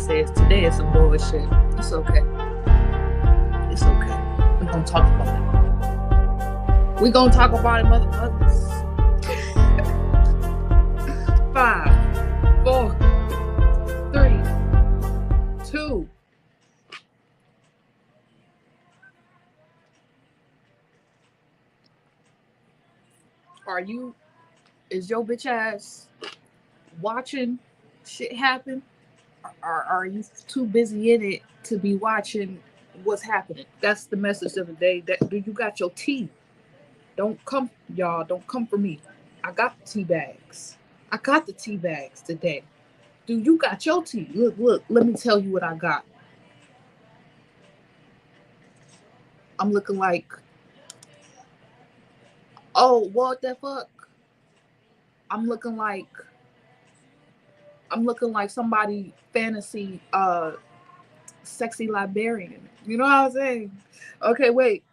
says today is some bullshit. It's okay. It's okay. We're gonna talk about it. We're gonna talk about it, motherfuckers. 5, 4, 3, 2. Is your bitch ass watching shit happen? Or are you too busy in it to be watching what's happening? That's the message of the day. Do you got your tea? Don't come for me. I got the tea bags. I got the tea bags today. Do you got your tea? Look, let me tell you what I got. I'm looking like, oh, what the fuck? I'm looking like somebody fantasy sexy librarian. You know what I'm saying? Okay, wait.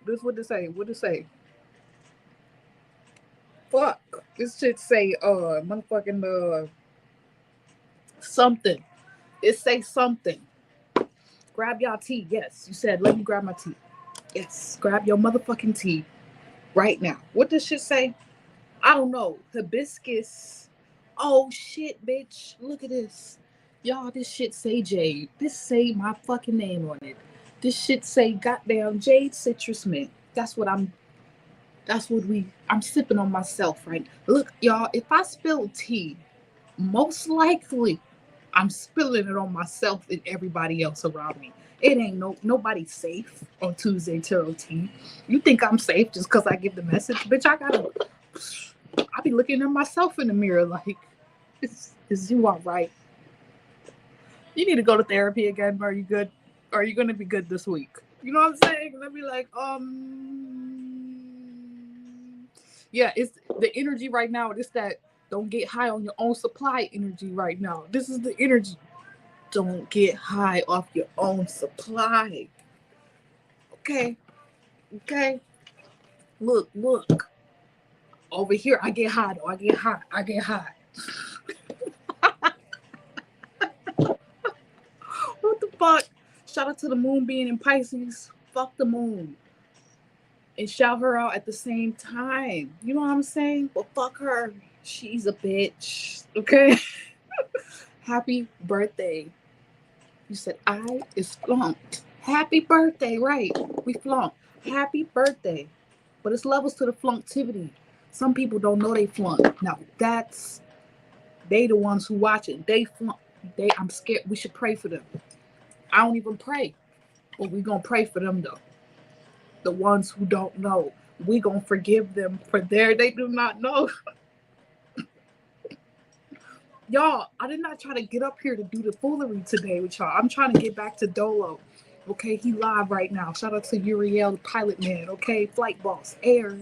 This what to say. What to say? Fuck. This shit say motherfucking something. It say something. Grab y'all tea. Yes. You said let me grab my tea. Yes. Grab your motherfucking tea right now. What does shit say? I don't know. Hibiscus. Oh shit, bitch. Look at this. Y'all, this shit say Jade. This say my fucking name on it. This shit say goddamn Jade Citrus Mint. I'm sipping on myself, right? Look, y'all, if I spill tea, most likely I'm spilling it on myself and everybody else around me. It ain't nobody safe on Tuesday Tarot Tea. You think I'm safe just because I give the message? Bitch, I be looking at myself in the mirror like, is you all right? You need to go to therapy again. Are you good? Are you going to be good this week? You know what I'm saying? Let me like, yeah, it's the energy right now. It's that don't get high on your own supply energy right now. This is the energy. Don't get high off your own supply. Okay. Look. Over here, I get high though. I get high. What the fuck? Shout out to the moon being in Pisces. Fuck the moon. And shout her out at the same time. You know what I'm saying? But fuck her. She's a bitch. Okay? Happy birthday. You said I is flunked. Happy birthday, right? We flunked. Happy birthday. But it's levels to the flunktivity. Some people don't know they flunk. Now they the ones who watch it. They flunk. I'm scared. We should pray for them. I don't even pray. But we gonna pray for them though. The ones who don't know. We gonna forgive them for they do not know. Y'all, I did not try to get up here to do the foolery today with y'all. I'm trying to get back to Dolo. Okay, he live right now. Shout out to Uriel, the pilot man. Okay, flight boss, air.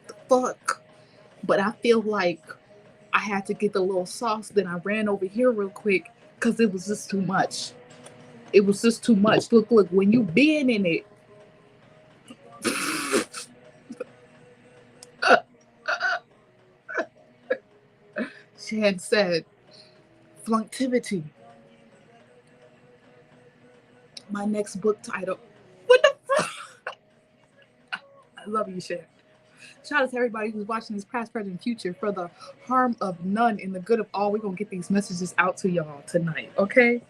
The fuck. But I feel like I had to get the little sauce. Then I ran over here real quick because it was just too much. It was just too much. Look, when you been in it. She had said, flunktivity. My next book title. What the fuck? I love you, Shan. Shout out to everybody who's watching this past, present, and future. For the harm of none and the good of all, we're going to get these messages out to y'all tonight, okay?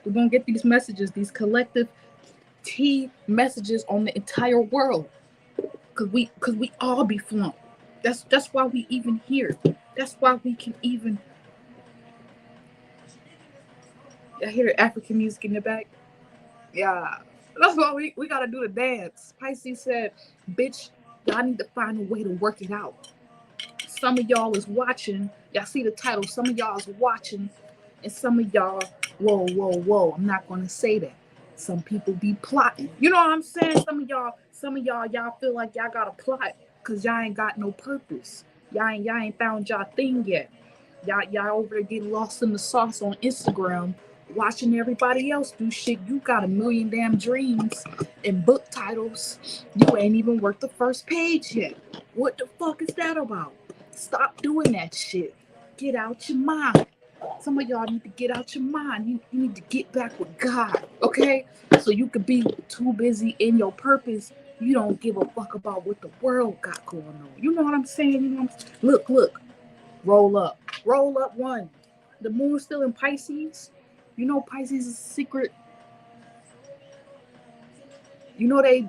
We're going to get these messages, these collective tea messages on the entire world. Because we all be flunked. That's why we even here. That's why we can even... I hear African music in the back. Yeah. That's why we got to do the dance. Pisces said, bitch, y'all need to find a way to work it out. Some of y'all is watching. Y'all see the title. Some of y'all is watching. And some of y'all, whoa. I'm not going to say that. Some people be plotting. You know what I'm saying? Some of y'all feel like y'all got a plot because y'all ain't got no purpose. Y'all ain't found y'all thing yet. Y'all over there getting lost in the sauce on Instagram, watching everybody else do shit. You got a million damn dreams and book titles. You ain't even worked the first page yet. What the fuck is that about? Stop doing that shit. Get out your mind. Some of y'all need to get out your mind. You need to get back with God, okay? So you could be too busy in your purpose. You don't give a fuck about what the world got going on. You know what I'm saying? You know what I'm saying? Look. Roll up one. The moon's still in Pisces. You know Pisces is a secret. You know they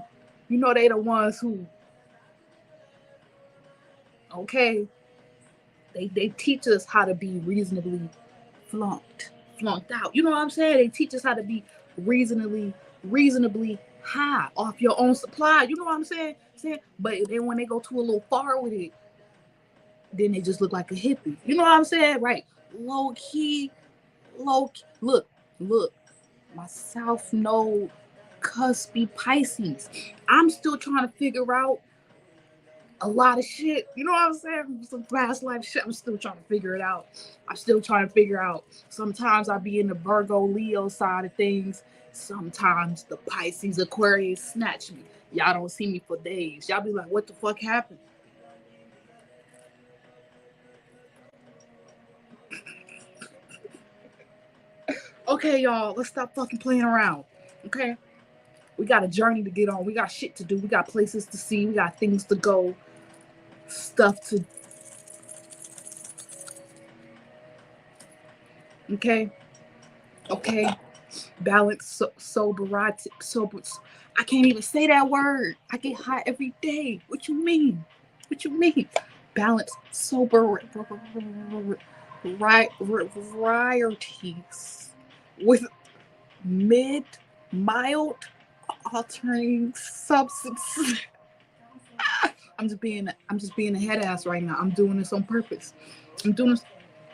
the ones who, okay, they teach us how to be reasonably flunked out. You know what I'm saying? They teach us how to be reasonably high off your own supply. You know what I'm saying? But then when they go too a little far with it, then they just look like a hippie. You know what I'm saying? Right. Low key. Look. My South Node cuspy Pisces. I'm still trying to figure out a lot of shit. You know what I'm saying? Some past life shit. I'm still trying to figure it out. Sometimes I be in the Virgo Leo side of things. Sometimes the Pisces Aquarius snatch me. Y'all don't see me for days. Y'all be like, what the fuck happened? Okay, y'all, let's stop fucking playing around. Okay? We got a journey to get on. We got shit to do. We got places to see. We got things to go. Stuff to... Okay? Balance, sobriety. I can't even say that word. I get high every day. What you mean? Balance, varieties with mild altering substances. I'm just being a head ass right now. I'm doing this on purpose. I'm doing this.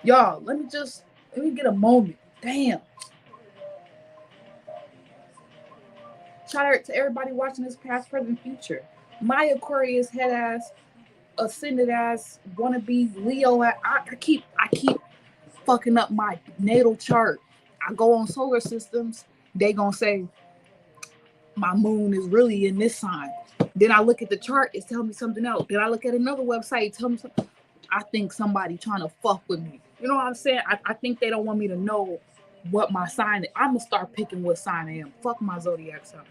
Y'all, let me get a moment. Damn. Shout out to everybody watching this, past, present, future. My Aquarius head ass, ascended ass, wannabe Leo. I keep fucking up my natal chart. I go on solar systems. They gonna say my moon is really in this sign. Then I look at the chart, it's telling me something else. Then I look at another website, tell me something. I think somebody trying to fuck with me. You know what I'm saying? I think they don't want me to know what my sign is. I'm gonna start picking what sign I am. Fuck my zodiac sign.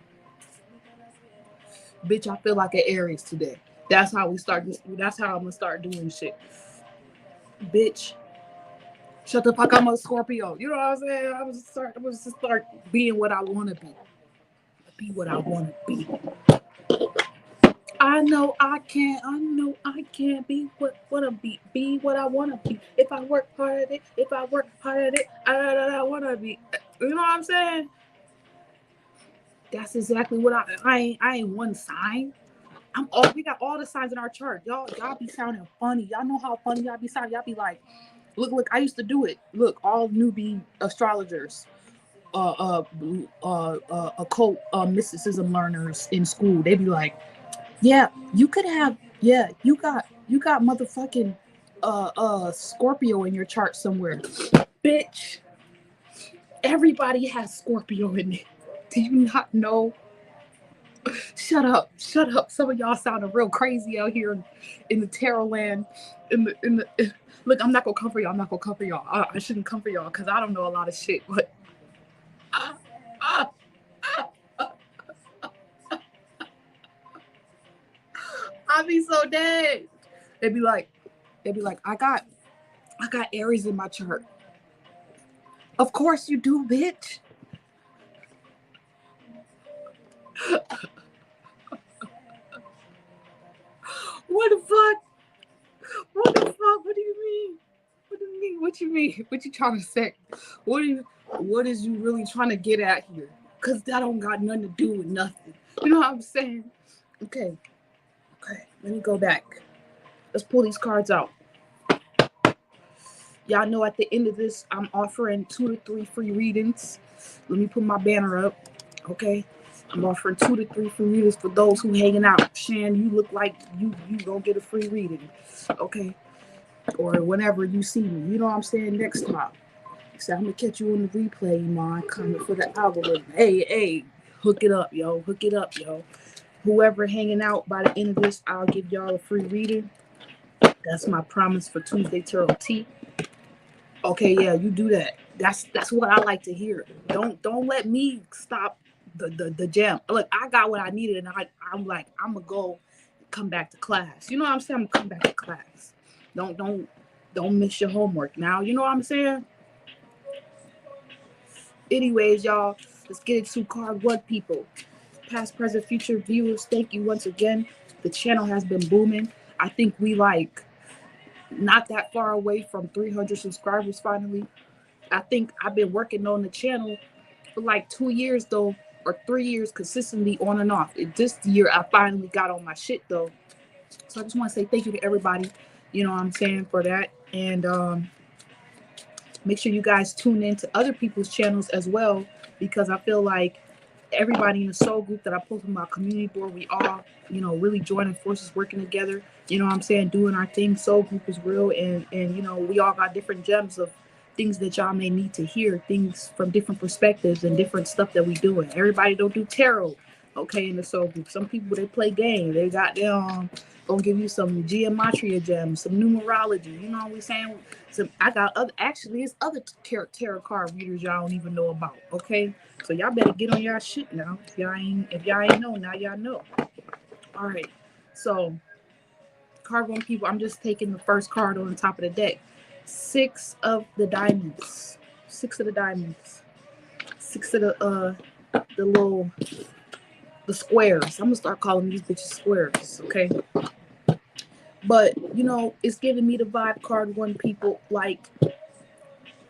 Bitch, I feel like an Aries today. That's how we start this. That's how I'm gonna start doing shit. Bitch, shut the fuck up, I'm a Scorpio. You know what I'm saying? I'm gonna start being what I wanna be. Be what I wanna be. I know I can't be what what I wanna be. If I work hard at it, I wanna be. You know what I'm saying? That's exactly what I ain't one sign. We got all the signs in our chart. Y'all be sounding funny. Y'all know how funny y'all be sounding. Y'all be like, look, I used to do it. Look, all newbie astrologers, occult mysticism learners in school, they be like, yeah, you got motherfucking Scorpio in your chart somewhere. Bitch, everybody has Scorpio in it. Do you not know? Shut up. Some of y'all sounding real crazy out here in the tarot land. Look, I'm not gonna come for y'all. I shouldn't come for y'all because I don't know a lot of shit, but I'll be so dead. They'd be like, I got Aries in my chart. Of course you do, bitch. What the fuck? What do you mean? What you mean? What you trying to say? What is you really trying to get at here? Cause that don't got nothing to do with nothing. You know what I'm saying? Okay. Let me go back. Let's pull these cards out. Y'all know at the end of this, I'm offering 2 to 3 free readings. Let me put my banner up. Okay. I'm offering 2 to 3 free readings for those who hanging out. Shan, you look like you gonna get a free reading. Okay. Or whenever you see me. You know what I'm saying? Next time. So I'm gonna catch you on the replay, man. Coming for the algorithm. Hey, hook it up, yo. Whoever hanging out by the end of this, I'll give y'all a free reading. That's my promise for Tuesday Tarot Tea. Okay, yeah, you do that. That's what I like to hear. Don't let me stop the gem. Look, I got what I needed, and I'm like, I'm gonna go come back to class. You know what I'm saying? I'm gonna come back to class. Don't miss your homework now. You know what I'm saying? Anyways, y'all, let's get into card one, people. Past, present, future viewers, thank you once again. The channel has been booming. I think we like not that far away from 300 subscribers finally. I think I've been working on the channel for like 2 years though, or 3 years consistently on and off. This year I finally got on my shit though. So I just want to say thank you to everybody, you know what I'm saying, for that. And make sure you guys tune in to other people's channels as well, because I feel like everybody in the soul group that I post on my community board, we all, you know, really joining forces, working together, you know what I'm saying, doing our thing. Soul group is real, and you know, we all got different gems of things that y'all may need to hear, things from different perspectives and different stuff that we doing. Everybody don't do tarot, okay, in the soul group. Some people, they play games. They got them gonna give you some geometry gems, some numerology, you know what we saying? Some, I got other, actually it's other tarot card readers y'all don't even know about, okay? So y'all better get on y'all shit now. If y'all ain't know, now y'all know. All right. So card one, people, I'm just taking the first card on the top of the deck. Six of the diamonds. Six of the diamonds. Six of the little, the squares. I'm gonna start calling these bitches squares, okay? But you know, it's giving me the vibe, card one, people, like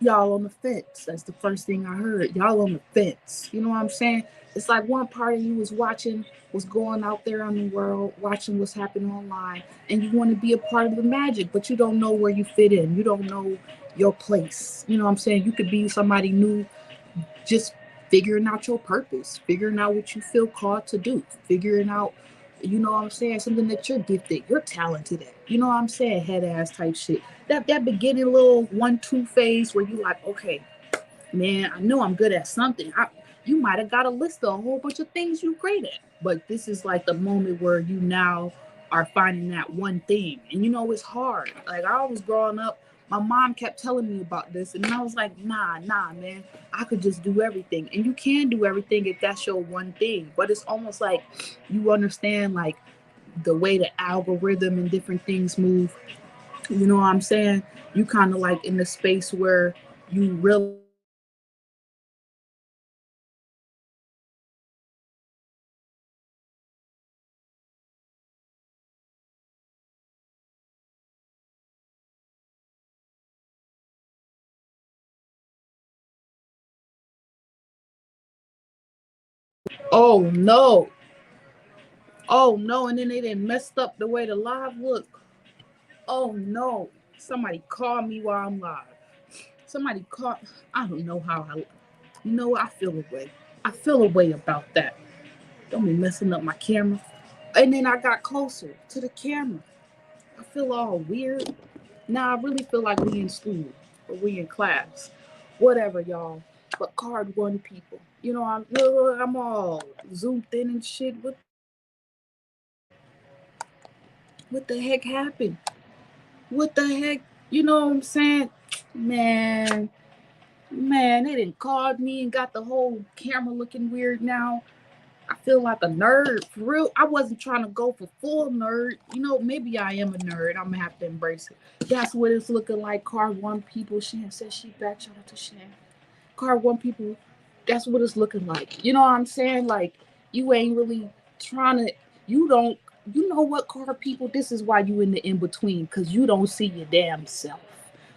y'all on the fence. That's the first thing I heard. Y'all on the fence. You know what I'm saying? It's like one part of you was watching what's going out there in the world, watching what's happening online, and you want to be a part of the magic, but you don't know where you fit in. You don't know your place. You know what I'm saying? You could be somebody new, just figuring out your purpose, figuring out what you feel called to do, figuring out, you know what I'm saying, something that you're gifted, you're talented at. You know what I'm saying? Head ass type shit. That beginning little 1-2 phase where you like, okay, man, I know I'm good at something. You might have got a list of a whole bunch of things you great at, but this is like the moment where you now are finding that one thing. And you know, it's hard. Like I was growing up, my mom kept telling me about this, and I was like, nah, man, I could just do everything. And you can do everything if that's your one thing. But it's almost like you understand like the way the algorithm and different things move. You know what I'm saying? You kind of like in the space where you realize that you can do everything. You know what I'm saying? And you can do everything and still be successful. You know what I'm saying? Oh no. Oh no. And then they didn't messed up the way the live look. Oh no. Somebody call me while I'm live. Somebody call. I don't know how I. You know what? I feel a way. I feel a way about that. Don't be messing up my camera. And then I got closer to the camera. I feel all weird. Now I really feel like we in school or we in class. Whatever, y'all. But card one, people. You know, I'm all zoomed in and shit. What the heck happened? What the heck? You know what I'm saying? Man, they didn't call me and got the whole camera looking weird now. I feel like a nerd. For real, I wasn't trying to go for full nerd. You know, maybe I am a nerd. I'm gonna have to embrace it. That's what it's looking like. Card one, people. Shan says she back. Shout out to Shan. Card one, people. That's what it's looking like. You know what I'm saying? Like you ain't really trying to. You don't. You know what, card people? This is why you in the in between, because you don't see your damn self.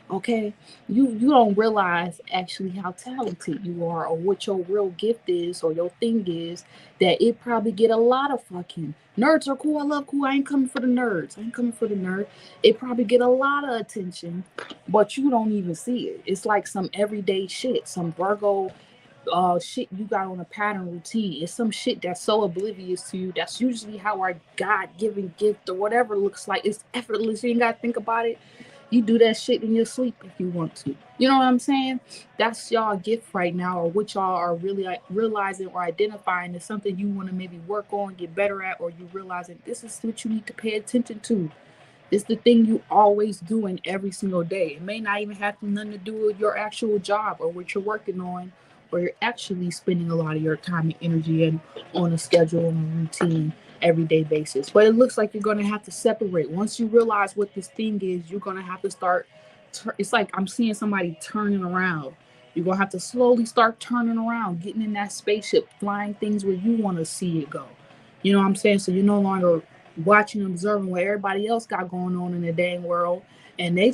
Okay, you don't realize actually how talented you are or what your real gift is or your thing is, that it probably get a lot of fucking nerds are cool. I love cool. I ain't coming for the nerds. I ain't coming for the nerd. It probably get a lot of attention, but you don't even see it. It's like some everyday shit, some Virgo shit you got on a pattern routine. It's some shit that's so oblivious to you. That's usually how our God-given gift or whatever looks like. It's effortless. You ain't gotta think about it. You do that shit in your sleep if you want to. You know what I'm saying? That's y'all gift right now, or what y'all are really realizing or identifying as something you want to maybe work on, get better at, or you realizing this is what you need to pay attention to. It's the thing you always doing every single day. It may not even have nothing to do with your actual job or what you're working on, or you're actually spending a lot of your time and energy and on a schedule and a routine everyday basis. But it looks like you're going to have to separate. Once you realize what this thing is, you're going to have to start. It's like I'm seeing somebody turning around. You're going to have to slowly start turning around, getting in that spaceship, flying things where you want to see it go. You know what I'm saying? So you're no longer watching and observing what everybody else got going on in the dang world. And they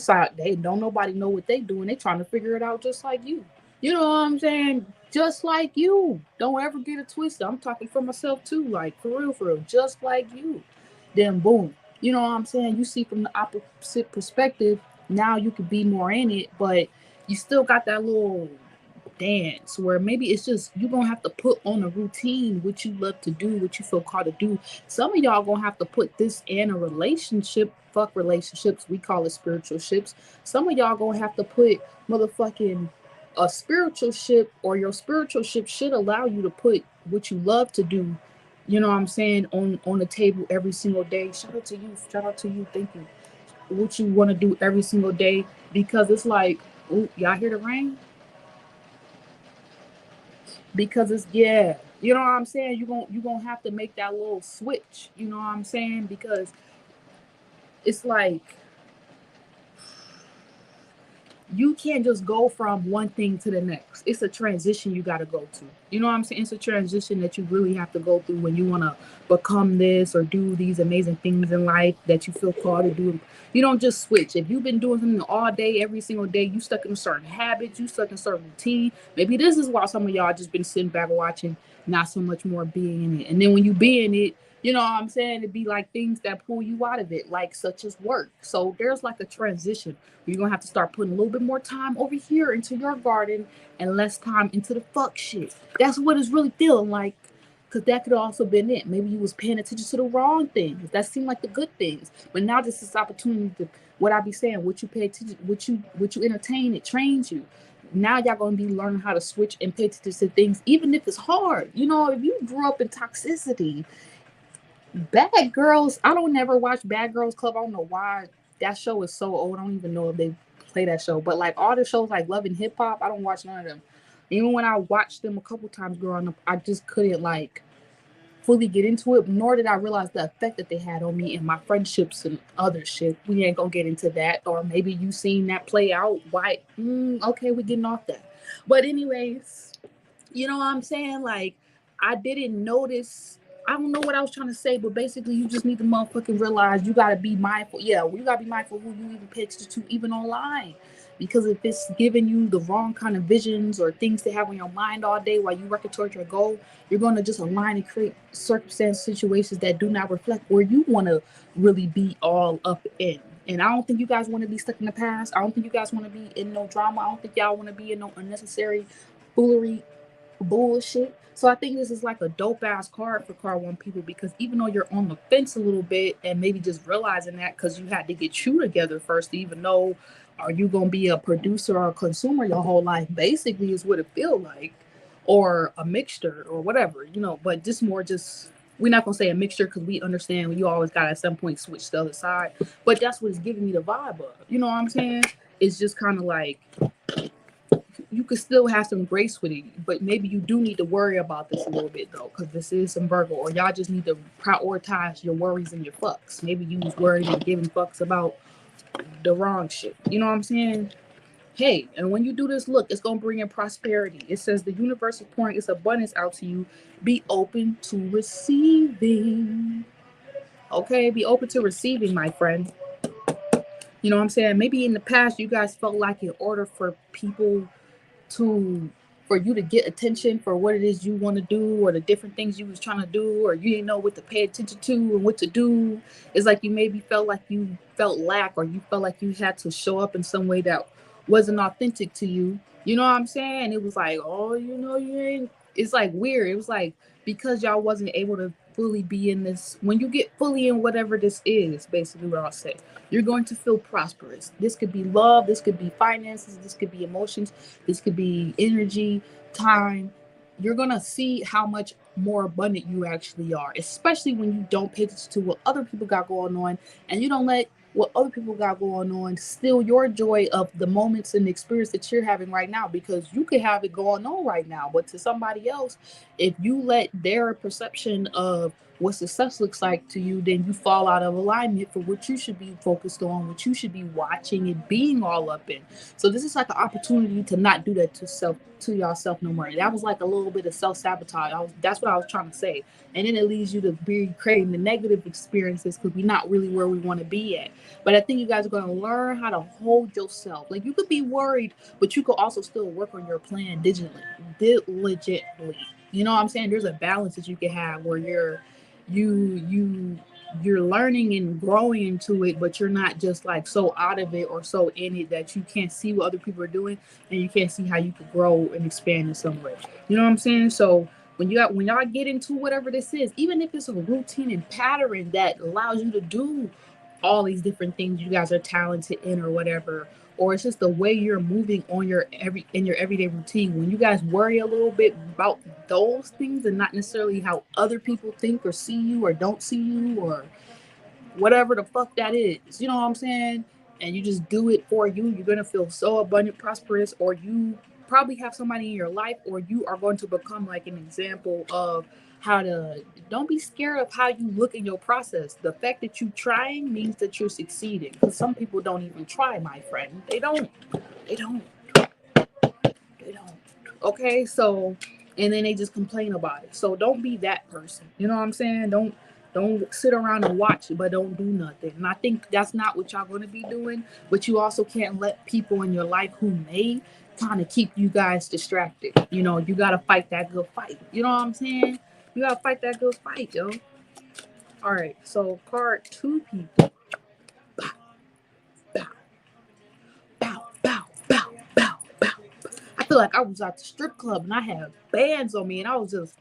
don't nobody know what they doing. They trying to figure it out just like you. You know what I'm saying? Just like you. Don't ever get it twisted. I'm talking for myself too. Like for real. Just like you. Then boom. You know what I'm saying? You see from the opposite perspective. Now you could be more in it, but you still got that little dance where maybe it's just you're gonna have to put on a routine what you love to do, what you feel called to do. Some of y'all gonna have to put this in a relationship. Fuck relationships, we call it spiritual ships. Some of y'all gonna have to put motherfucking a spiritual ship, or your spiritual ship should allow you to put what you love to do, you know what I'm saying, on the table every single day. Shout out to you, thank you. What you want to do every single day, because it's like, ooh, y'all hear the rain? Because it's, yeah, you know what I'm saying, you're gonna have to make that little switch, you know what I'm saying, because it's like you can't just go from one thing to the next. It's a transition you got to go to. You know what I'm saying? It's a transition that you really have to go through when you want to become this or do these amazing things in life that you feel called to do. You don't just switch. If you've been doing something all day, every single day, you stuck in a certain habit, you stuck in a certain routine. Maybe this is why some of y'all just been sitting back watching, not so much more being in it. And then when you be in it, you know what I'm saying? It'd be like things that pull you out of it, like such as work. So there's like a transition. You're gonna have to start putting a little bit more time over here into your garden and less time into the fuck shit. That's what it's really feeling like. Cause that could also been it. Maybe you was paying attention to the wrong things. That seemed like the good things. But now this is opportunity to, what I be saying, what you pay attention, what you entertain, it trains you. Now y'all gonna be learning how to switch and pay attention to things, even if it's hard. You know, if you grew up in toxicity, Bad Girls, I don't never watch Bad Girls Club. I don't know why. That show is so old. I don't even know if they play that show. But like all the shows like Love and Hip Hop, I don't watch none of them. Even when I watched them a couple times growing up, I just couldn't like fully get into it, nor did I realize the effect that they had on me and my friendships and other shit. We ain't gonna get into that. Or maybe you seen that play out. Why? Okay, we're getting off that. But anyways, you know what I'm saying? Like, I didn't notice. I don't know what I was trying to say, but basically, you just need to motherfucking realize you gotta be mindful. Yeah, you gotta be mindful who you even pay attention to, even online. Because if it's giving you the wrong kind of visions or things to have on your mind all day while you working towards your goal, you're gonna just align and create circumstance situations that do not reflect where you want to really be all up in. And I don't think you guys want to be stuck in the past. I don't think you guys want to be in no drama. I don't think y'all want to be in no unnecessary foolery bullshit. So I think this is like a dope ass card for card one people, because even though you're on the fence a little bit and maybe just realizing that because you had to get you together first to even know, are you gonna be a producer or a consumer your whole life? Basically is what it feel like, or a mixture or whatever, you know. But just more just, we're not gonna say a mixture because we understand you always got at some point switch to the other side. But that's what it's giving me the vibe of. You know what I'm saying? It's just kind of like you could still have some grace with it, but maybe you do need to worry about this a little bit though, because this is some Virgo, or y'all just need to prioritize your worries and your fucks. Maybe you was worried and giving fucks about the wrong shit. You know what I'm saying? Hey, and when you do this, look, it's gonna bring in prosperity. It says the universe is pouring its abundance out to you. Be open to receiving. Okay, be open to receiving, my friend. You know what I'm saying? Maybe in the past you guys felt like in order for people to, for you to get attention for what it is you want to do, or the different things you was trying to do, or you didn't know what to pay attention to and what to do. It's like you maybe felt like you felt lack, or you felt like you had to show up in some way that wasn't authentic to you. You know what I'm saying? It was like, oh, you know, you ain't, it's like weird. It was like because y'all wasn't able to fully be in this. When you get fully in whatever this is, basically what I'll say, you're going to feel prosperous. This could be love, this could be finances, this could be emotions, this could be energy, time. You're going to see how much more abundant you actually are, especially when you don't pay attention to what other people got going on, and you don't let what other people got going on, steal your joy of the moments and the experience that you're having right now, because you could have it going on right now, but to somebody else, if you let their perception of what success looks like to you, then you fall out of alignment for what you should be focused on, what you should be watching and being all up in. So this is like an opportunity to not do that to yourself no more. That was like a little bit of self-sabotage. That's what I was trying to say. And then it leads you to be creating the negative experiences because we're not really where we want to be at. But I think you guys are going to learn how to hold yourself. Like, you could be worried, but you could also still work on your plan diligently. You know what I'm saying? There's a balance that you can have where you're learning and growing into it, but you're not just like so out of it or so in it that you can't see what other people are doing and you can't see how you could grow and expand in some way. You know what I'm saying? So when y'all get into whatever this is, even if it's a routine and pattern that allows you to do all these different things you guys are talented in or whatever, or it's just the way you're moving on in your everyday routine, when you guys worry a little bit about those things and not necessarily how other people think or see you or don't see you or whatever the fuck that is, you know what I'm saying? And you just do it for you, you're gonna feel so abundant, prosperous, or you probably have somebody in your life, or you are going to become like an example of how to. Don't be scared of how you look in your process. The fact that you're trying means that you're succeeding. Because some people don't even try, my friend. They don't. They don't. They don't. Okay, so and then they just complain about it. So don't be that person. You know what I'm saying? Don't sit around and watch it, but don't do nothing. And I think that's not what y'all gonna be doing. But you also can't let people in your life who may kind of keep you guys distracted. You know, you gotta fight that good fight. You know what I'm saying? You gotta fight that good fight, yo. All right, so card 2 people. Bow, bow, bow, bow, bow, bow, bow. I feel like I was at the strip club and I had bands on me and I was just,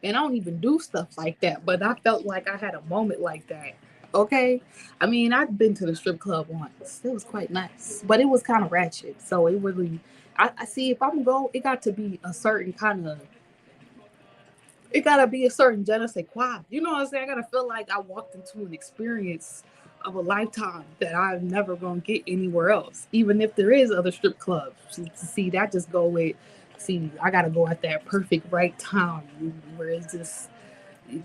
and I don't even do stuff like that, but I felt like I had a moment like that. Okay. I mean, I've been to the strip club once. It was quite nice, but it was kind of ratchet. So it really, I see if I'm gonna go, it got to be a certain kind of, it gotta be a certain je ne sais quoi. You know what I'm saying? I gotta feel like I walked into an experience of a lifetime that I'm never gonna get anywhere else, even if there is other strip clubs. See, that just go with, see, I gotta go at that perfect right time where it's just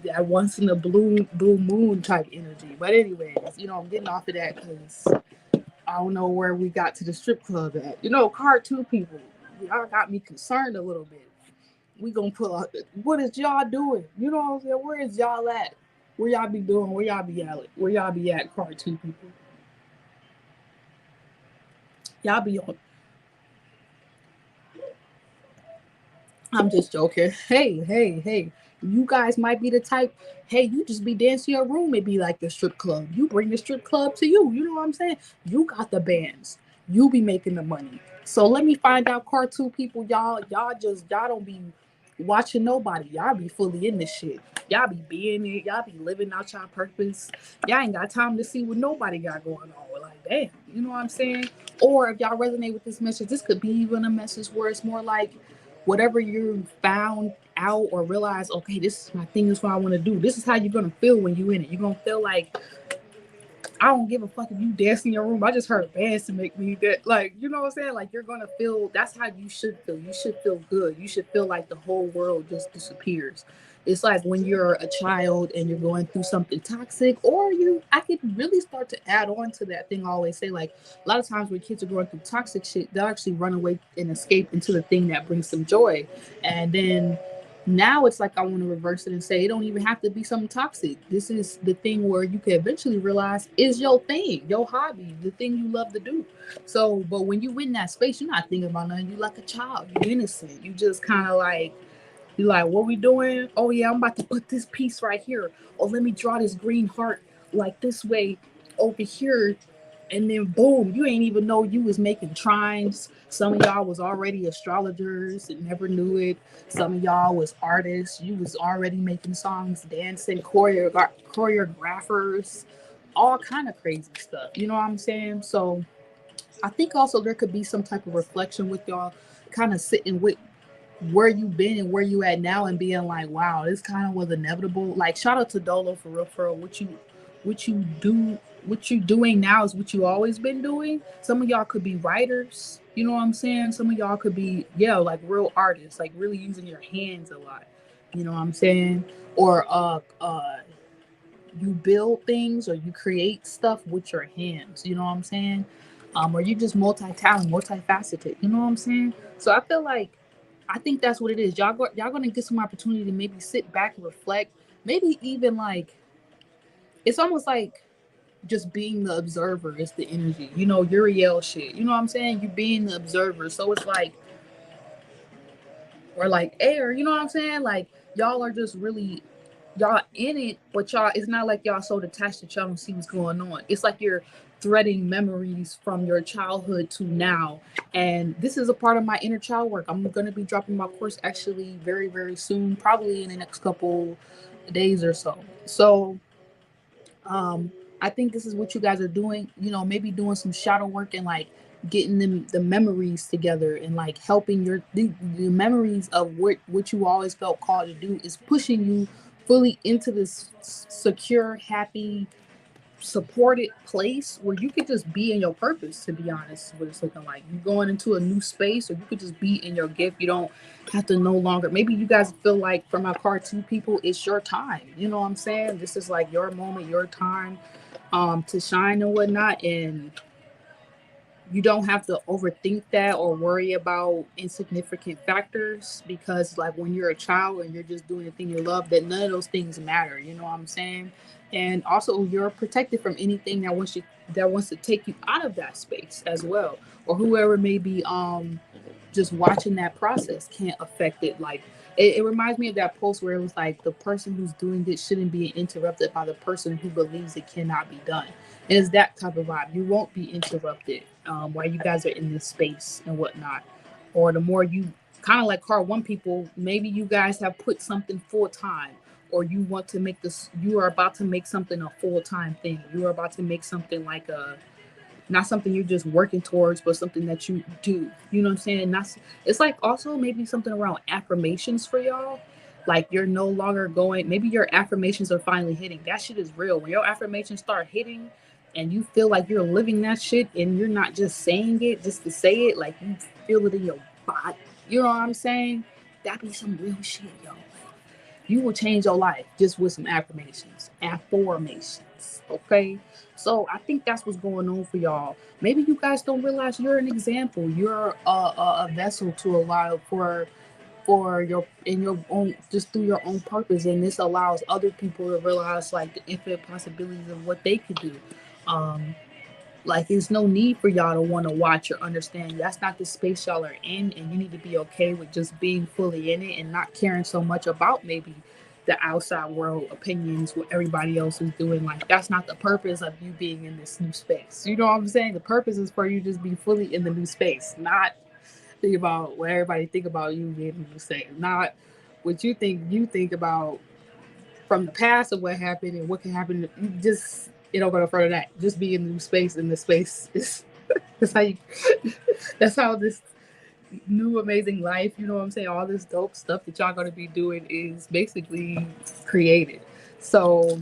that once in a blue moon type energy. But anyways, you know, I'm getting off of that because I don't know where we got to the strip club at. You know, card 2 people, y'all got me concerned a little bit. We gonna pull out. What is y'all doing? You know what I'm saying? Where is y'all at? Where y'all be doing? Where y'all be at? Where y'all be at? Card 2 people. Y'all be on. I'm just joking. Hey. You guys might be the type. Hey, you just be dancing your room. It be like the strip club. You bring the strip club to you. You know what I'm saying? You got the bands. You be making the money. So let me find out, card 2 people. Y'all don't be watching nobody. Y'all be fully in this shit. Y'all be being it. Y'all be living out y'all purpose. Y'all ain't got time to see what nobody got going on. Like, damn, you know what I'm saying? Or if y'all resonate with this message, this could be even a message where it's more like whatever you found out or realize, okay, this is my thing, this is what I want to do. This is how you're gonna feel when you in it. You're gonna feel like, I don't give a fuck if you dance in your room. I just heard a band to make me that, like, you know what I'm saying? Like, you're gonna feel, that's how you should feel. You should feel good. You should feel like the whole world just disappears. It's like when you're a child and you're going through something toxic, or I could really start to add on to that thing I always say. Like, a lot of times when kids are going through toxic shit, they'll actually run away and escape into the thing that brings them joy. And then now it's like I want to reverse it and say it don't even have to be something toxic. This is the thing where you can eventually realize is your thing, your hobby, the thing you love to do. So, but when you in that space, you're not thinking about nothing. You like a child. You're innocent. You just kind of like, you're like, what we doing? Oh yeah, I'm about to put this piece right here. Oh, let me draw this green heart like this way over here. And then boom, you ain't even know you was making trines. Some of y'all was already astrologers and never knew it. Some of y'all was artists. You was already making songs, dancing, choreographers, all kind of crazy stuff. You know what I'm saying? So I think also there could be some type of reflection with y'all kind of sitting with where you been and where you at now and being like, wow, this kind of was inevitable. Like, shout out to Dolo for real, what you do, what you're doing now is what you always been doing. Some of y'all could be writers, you know what I'm saying? Some of y'all could be, yeah, like real artists, like really using your hands a lot, you know what I'm saying? Or you build things or you create stuff with your hands, you know what I'm saying? Or you just multi-talent, multifaceted, you know what I'm saying? So I feel like, I think that's what it is. Y'all gonna get some opportunity to maybe sit back and reflect, maybe even like, it's almost like just being the observer is the energy. You know, Uriel shit. You know what I'm saying? You being the observer. So it's like, or like air, you know what I'm saying? Like y'all are just really, y'all in it, but y'all, it's not like y'all so detached that y'all don't see what's going on. It's like you're threading memories from your childhood to now. And this is a part of my inner child work. I'm going to be dropping my course actually very, very soon, probably in the next couple days or so. So um, I think this is what you guys are doing. You know, maybe doing some shadow work and like getting them the memories together and like helping the memories of what you always felt called to do is pushing you fully into this secure, happy, supported place where you could just be in your purpose. To be honest, what it's looking like, you going into a new space, or you could just be in your gift. You don't have to no longer, maybe you guys feel like, for my part two people, it's your time, you know what I'm saying? This is like your moment, your time to shine and whatnot. And you don't have to overthink that or worry about insignificant factors, because like when you're a child and you're just doing the thing you love, that none of those things matter, you know what I'm saying? And also you're protected from anything that wants to take you out of that space as well, or whoever may be just watching that process can't affect it. Like it reminds me of that post where it was like, the person who's doing this shouldn't be interrupted by the person who believes it cannot be done. And it's that type of vibe. You won't be interrupted while you guys are in this space and whatnot. Or the more you, kind of like card one people, maybe you guys have put something full time, or you want to make this, you are about to make something a full time thing. You are about to make something like a, not something you're just working towards, but something that you do. You know what I'm saying? And that's, it's like also maybe something around affirmations for y'all. Like you're no longer going, maybe your affirmations are finally hitting. That shit is real. When your affirmations start hitting and you feel like you're living that shit and you're not just saying it just to say it, like you feel it in your body. You know what I'm saying? That be some real shit, yo. You will change your life just with some affirmations. Affirmations. Okay. So I think that's what's going on for y'all. Maybe you guys don't realize you're an example. You're a vessel to a lot of, for your, in your own, just through your own purpose, and this allows other people to realize like the infinite possibilities of what they could do. Um, like, there's no need for y'all to want to watch or understand. That's not the space y'all are in, and you need to be okay with just being fully in it and not caring so much about maybe the outside world opinions, what everybody else is doing. Like, that's not the purpose of you being in this new space. You know what I'm saying? The purpose is for you to just be fully in the new space, not think about what everybody think about you being in the new space, not what you think about from the past of what happened and what can happen. You just, you don't go no further than that. Just be in the new space, and the space is that's how you that's how this new amazing life, you know what I'm saying, all this dope stuff that y'all gonna be doing is basically created. So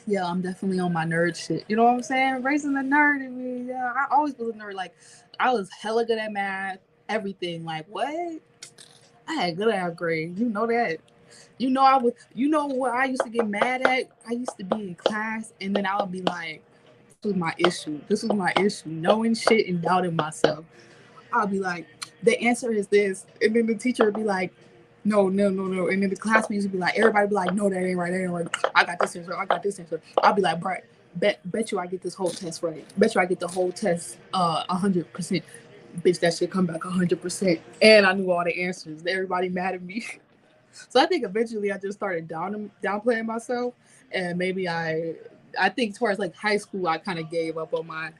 yeah, I'm definitely on my nerd shit. You know what I'm saying? Raising the nerd in me. Yeah, I always was a nerd. Like I was hella good at math, everything. Like what? I had good ass grades. You know that. You know I was. You know what I used to get mad at? I used to be in class and then I would be like, "This was my issue. This was my issue. Knowing shit and doubting myself." I'll be like, "The answer is this," and then the teacher would be like, "No, no, no, no," and then the classmates would be like, everybody would be like, "No, that ain't right. That ain't right. I got this answer. I got this answer." I'll be like, "Bro, bet you I get this whole test right. Bet you I get the whole test 100%. Bitch, that shit come back 100%." And I knew all the answers. Everybody mad at me. So I think eventually I just started downplaying myself, and maybe I think towards like high school I kind of gave up on my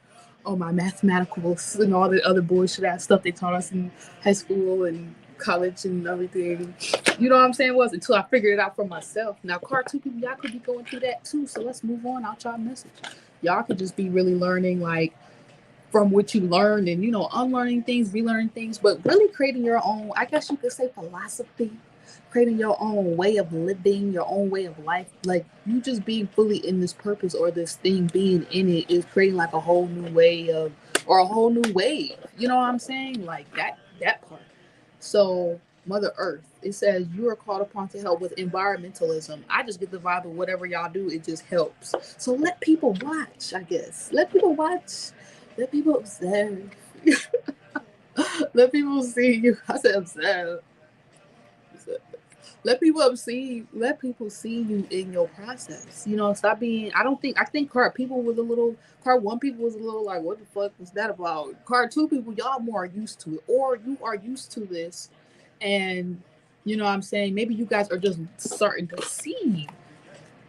mathematicals and all the other bullshit ass stuff they taught us in high school and college and everything. You know what I'm saying? It was until I figured it out for myself. Now, cartoon people, y'all could be going through that too. So let's move on out y'all message. Y'all could just be really learning like from what you learned, and unlearning things, relearning things, but really creating your own, I guess you could say, philosophy. creating your own way of living, your own way of life. Like you just being fully in this purpose or this thing, being in it is creating like a whole new way of, or a whole new wave. You know what I'm saying? Like that part. So Mother Earth, it says you are called upon to help with environmentalism. I just get the vibe of whatever y'all do, it just helps. So let people watch, I guess. Let people watch. Let people observe. Let people see you. I said observe. Let people see you in your process. You know, stop being, I think card one people was a little like, what the fuck was that about? Card two people, y'all more used to it. Or you are used to this, and you know what I'm saying? Maybe you guys are just starting to see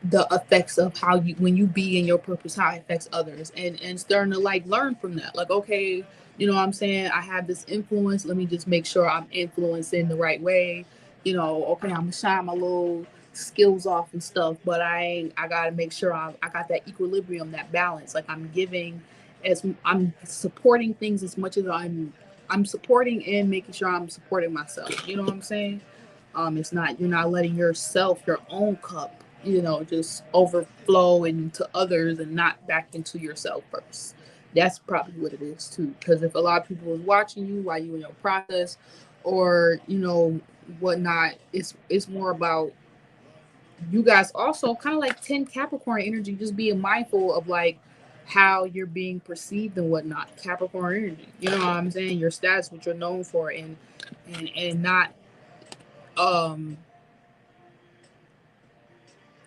the effects of how you, when you be in your purpose, how it affects others, and starting to like learn from that. Like, okay, you know what I'm saying? I have this influence. Let me just make sure I'm influencing the right way. You know, okay, I'm gonna shine my little skills off and stuff, but I gotta make sure I got that equilibrium, that balance. Like I'm giving, as I'm supporting things as much as I'm supporting and making sure I'm supporting myself. You know what I'm saying? It's not, you're not letting yourself, your own cup, you know, just overflow into others and not back into yourself first. That's probably what it is too. Because if a lot of people is watching you while you in your process, or you know whatnot, it's more about you guys also kind of like 10 Capricorn energy, just being mindful of like how you're being perceived and whatnot. Capricorn energy, you know what I'm saying? Your status, what you're known for, and not um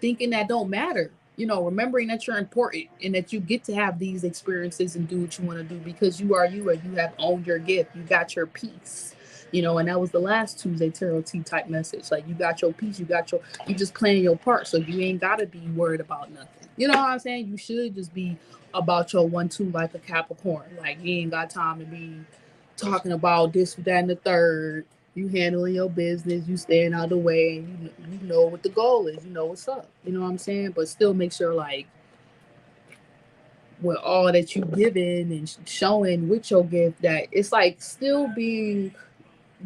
thinking that don't matter. You know, remembering that you're important and that you get to have these experiences and do what you want to do because you are you, and you have owned your gift. You got your peace. You know, and that was the last Tuesday Tarot T type message. Like you got your peace, you just playing your part. So you ain't gotta be worried about nothing. You know what I'm saying? You should just be about your 1-2 like a Capricorn. Like you ain't got time to be talking about this, that, and the third. You handling your business, you staying out of the way, and you know what the goal is, you know what's up. You know what I'm saying? But still make sure like with all that you giving and showing with your gift that it's like still being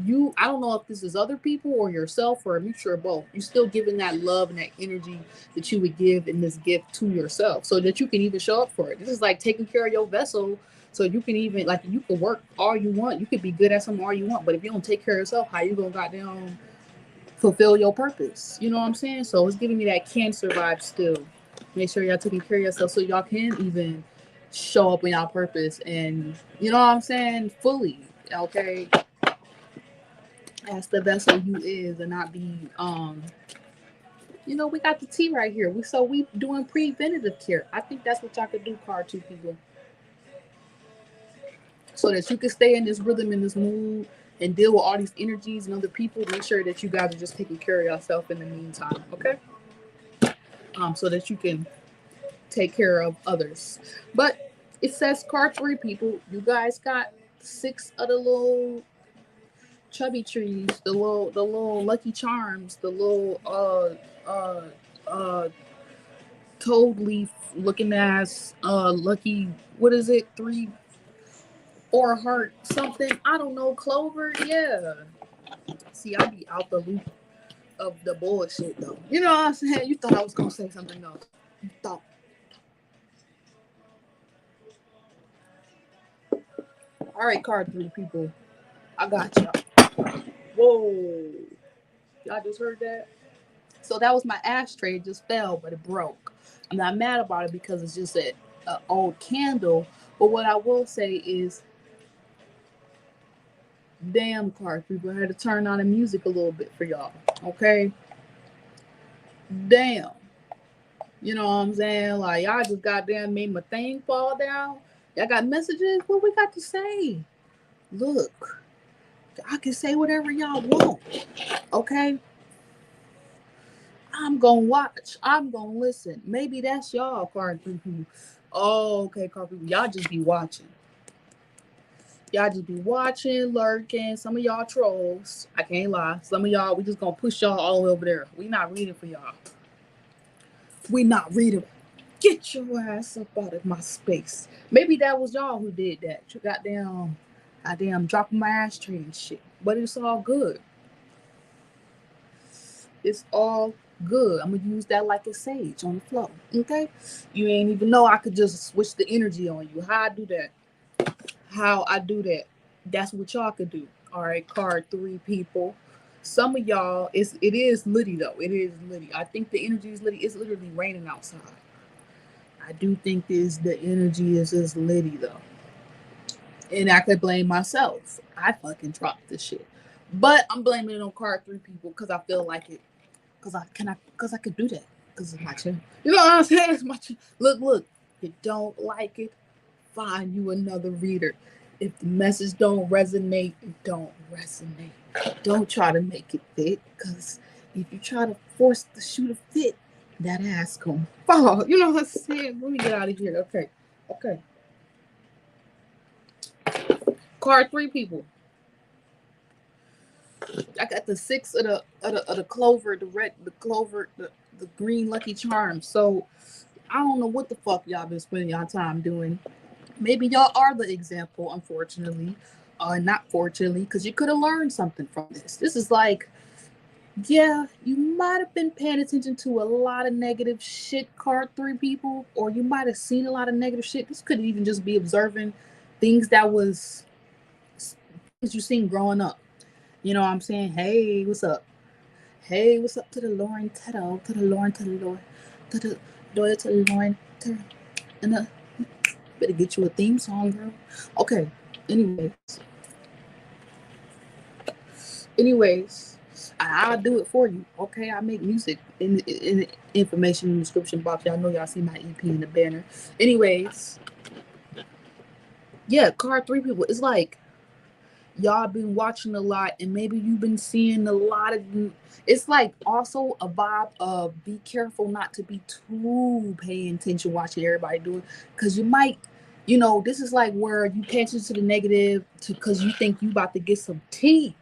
you. I don't know if this is other people or yourself or a mixture of both. You're still giving that love and that energy that you would give in this gift to yourself so that you can even show up for it. This is like taking care of your vessel so you can even like you can work all you want. You could be good at something all you want, but if you don't take care of yourself, how you gonna goddamn fulfill your purpose? You know what I'm saying? So it's giving me that Cancer vibe still. Make sure y'all taking care of yourself so y'all can even show up in y'all purpose and you know what I'm saying fully. Okay, as the vessel you is and not be you know, we got the tea right here. We doing preventative care. I think that's what y'all could do, card two people. So that you can stay in this rhythm, in this mood, and deal with all these energies and other people. Make sure that you guys are just taking care of yourself in the meantime, okay? So that you can take care of others. But it says card three people, you guys got 6 of the little chubby trees, the little lucky charms, the little uh toad leaf looking ass lucky, what is it, 3 4 heart something, I don't know, clover. Yeah, see, I be out the loop of the bullshit though, you know what I'm saying? You thought I was gonna say something else. You thought. All right, card three people, I got y'all. Whoa, y'all just heard that? So that was my ashtray. It just fell, but it broke. I'm not mad about it because it's just an old candle. But what I will say is, damn, card people, I had to turn on the music a little bit for y'all. Okay? Damn. You know what I'm saying? Like, y'all just goddamn made my thing fall down. Y'all got messages? What we got to say? Look, I can say whatever y'all want. Okay? I'm gonna watch. I'm gonna listen. Maybe that's y'all, card people. Oh, okay, card people. Y'all just be watching. Y'all just be watching, lurking. Some of y'all trolls. I can't lie. Some of y'all, we just gonna push y'all all over there. We not reading for y'all. We not reading. Get your ass up out of my space. Maybe that was y'all who did that. You goddamn dropping my ashtray and shit. But it's all good. It's all good. I'm gonna use that like a sage on the flow. Okay? You ain't even know I could just switch the energy on you. How I do that? That's what y'all could do. All right, card 3 people. Some of y'all, it is litty though. It is litty. I think the energy is litty. It's literally raining outside. I do think the energy is just litty though. And I could blame myself. I fucking dropped this shit. But I'm blaming it on card 3 people because I feel like it. Because I could do that. Because it's my channel. You know what I'm saying? It's my channel. Look. You don't like it, find you another reader. If the message don't resonate, it don't resonate. Don't try to make it fit, because if you try to force the shoe to fit, that ass gonna fall. You know what I'm saying? Let me get out of here. Okay. Card 3 people. I got the 6 of the clover, the red, the clover, the green lucky charm. So I don't know what the fuck y'all been spending y'all time doing. Maybe y'all are the example, unfortunately. Not fortunately, because you could have learned something from this. This is like, yeah, you might have been paying attention to a lot of negative shit, card 3 people, or you might have seen a lot of negative shit. This could even just be observing things things you seen growing up. You know what I'm saying? Hey, what's up? Hey, what's up to the Lauren Teto, to the Lauren, to the Lauren, to the Doyle, to the Lauren, to and better get you a theme song, girl. Okay. Anyways, I'll do it for you. Okay, I make music in the information in the description box. Y'all know y'all see my EP in the banner. Anyways, yeah, card 3 people. It's like y'all been watching a lot, and maybe you've been seeing a lot of. It's like also a vibe of be careful not to be too paying attention watching everybody do it, because you might. You know, this is like where you pay attention to the negative because you think you about to get some tea.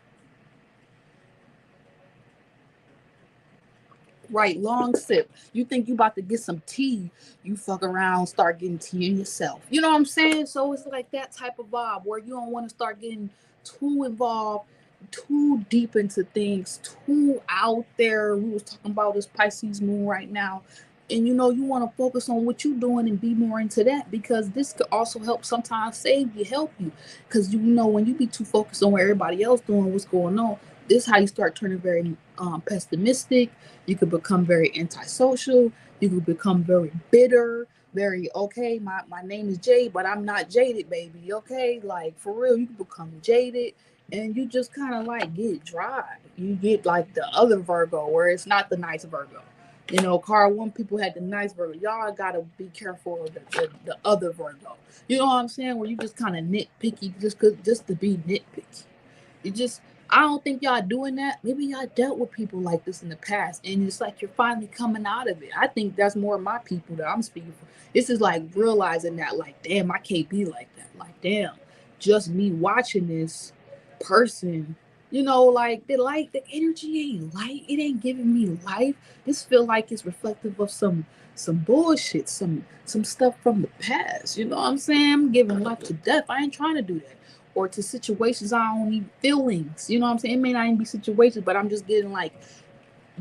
Right, long sip. You think you about to get some tea, you fuck around, start getting tea in yourself. You know what I'm saying? So it's like that type of vibe where you don't want to start getting too involved, too deep into things, too out there. We was talking about this Pisces moon right now. And you know, you want to focus on what you're doing and be more into that, because this could also help sometimes save you, help you. Because you know, when you be too focused on what everybody else doing, what's going on, this is how you start turning very pessimistic. You could become very antisocial. You could become very bitter, very, okay, my name is Jade, but I'm not jaded, baby. Okay, like for real, you could become jaded, and you just kind of like get dry. You get like the other Virgo, where it's not the nice Virgo. You know, card 1 people had the nice Virgo. Y'all gotta be careful of the other Virgo. You know what I'm saying? Where you just kind of nitpicky just to be nitpicky. You just, I don't think y'all doing that. Maybe y'all dealt with people like this in the past, and it's like you're finally coming out of it. I think that's more of my people that I'm speaking for. This is like realizing that, like, damn, I can't be like that. Like, damn, just me watching this person, you know, like the energy ain't light. It ain't giving me life. This feel like it's reflective of some bullshit, some stuff from the past. You know what I'm saying? I'm giving life to death. I ain't trying to do that. Or to situations I don't need, feelings. You know what I'm saying? It may not even be situations, but I'm just getting like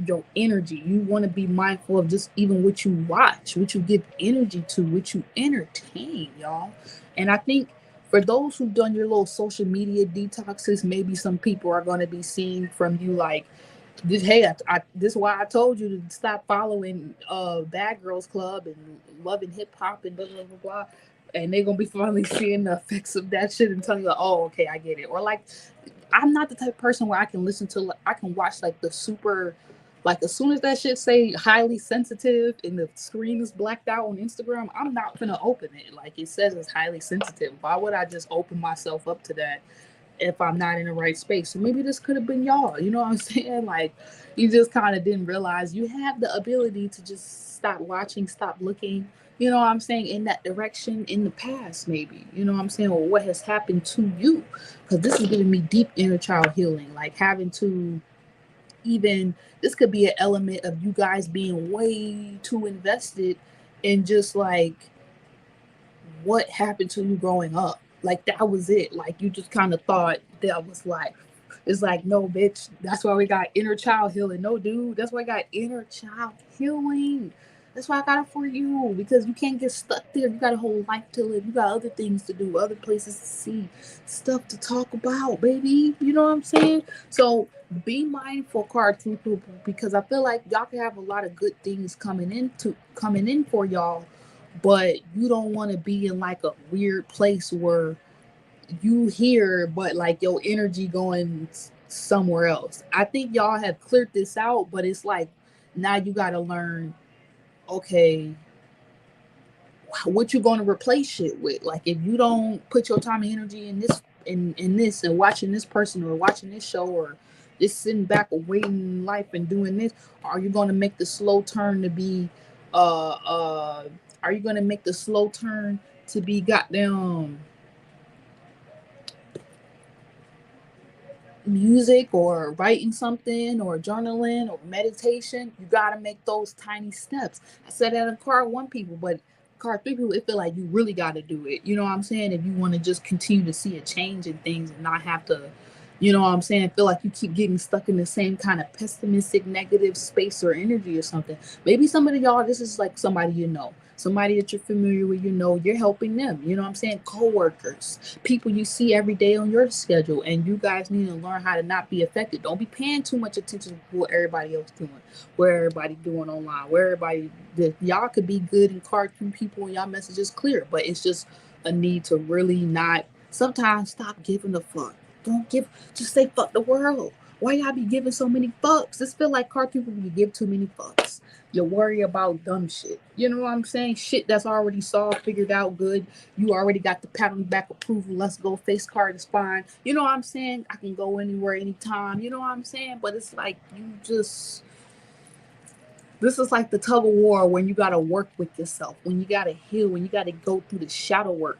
your energy. You want to be mindful of just even what you watch, what you give energy to, what you entertain, y'all. And I think for those who've done your little social media detoxes, maybe some people are going to be seeing from you like, hey, this is why I told you to stop following Bad Girls Club and loving hip hop and blah blah blah blah. And they're gonna be finally seeing the effects of that shit and telling you, like, oh, okay, I get it. Or like, I'm not the type of person where I can listen to, like, I can watch like the super, like as soon as that shit say highly sensitive and the screen is blacked out on Instagram, I'm not gonna open it. Like it says it's highly sensitive. Why would I just open myself up to that if I'm not in the right space? So maybe this could have been y'all. You know what I'm saying? Like you just kind of didn't realize you have the ability to just stop watching, stop looking. You know what I'm saying? In that direction in the past, maybe. You know what I'm saying? Or what has happened to you? Because this is giving me deep inner child healing. Like having to even, this could be an element of you guys being way too invested in just like what happened to you growing up. Like that was it. Like you just kind of thought that was life. It's like, no, bitch. That's why we got inner child healing. No, dude. That's why I got inner child healing. That's why I got it for you, because you can't get stuck there. You got a whole life to live. You got other things to do, other places to see, stuff to talk about, baby. You know what I'm saying? So be mindful, card two people, because I feel like y'all can have a lot of good things coming in for y'all, but you don't want to be in like a weird place where you here, but like your energy going somewhere else. I think y'all have cleared this out, but it's like now you got to learn, okay, what you going to replace shit with. Like if you don't put your time and energy in this, in this, and watching this person or watching this show, or just sitting back or waiting in life and doing this, are you going to make the slow turn to be uh uh are you going to make the slow turn to be goddamn music or writing something or journaling or meditation? You got to make those tiny steps. I said that in card one people, but card three people, it feel like you really got to do it. You know what I'm saying? If you want to just continue to see a change in things and not have to, you know what I'm saying, feel like you keep getting stuck in the same kind of pessimistic, negative space or energy or something. Maybe somebody, y'all, this is like somebody you know, somebody that you're familiar with, you know, you're helping them. You know what I'm saying? Co-workers, people you see every day on your schedule, and you guys need to learn how to not be affected. Don't be paying too much attention to what everybody else doing, where everybody doing online, where everybody, y'all could be good and card through people and y'all messages clear, but it's just a need to really not, sometimes stop giving a fuck. Don't give, just say fuck the world. Why y'all be giving so many fucks? This feel like card people, you give too many fucks. You worry about dumb shit. You know what I'm saying? Shit that's already solved, figured out, good. You already got the pat on the back approval. Let's go. Face card is fine. You know what I'm saying? I can go anywhere, anytime. You know what I'm saying? But it's like you just, this is like the tug of war when you got to work with yourself, when you got to heal, when you got to go through the shadow work.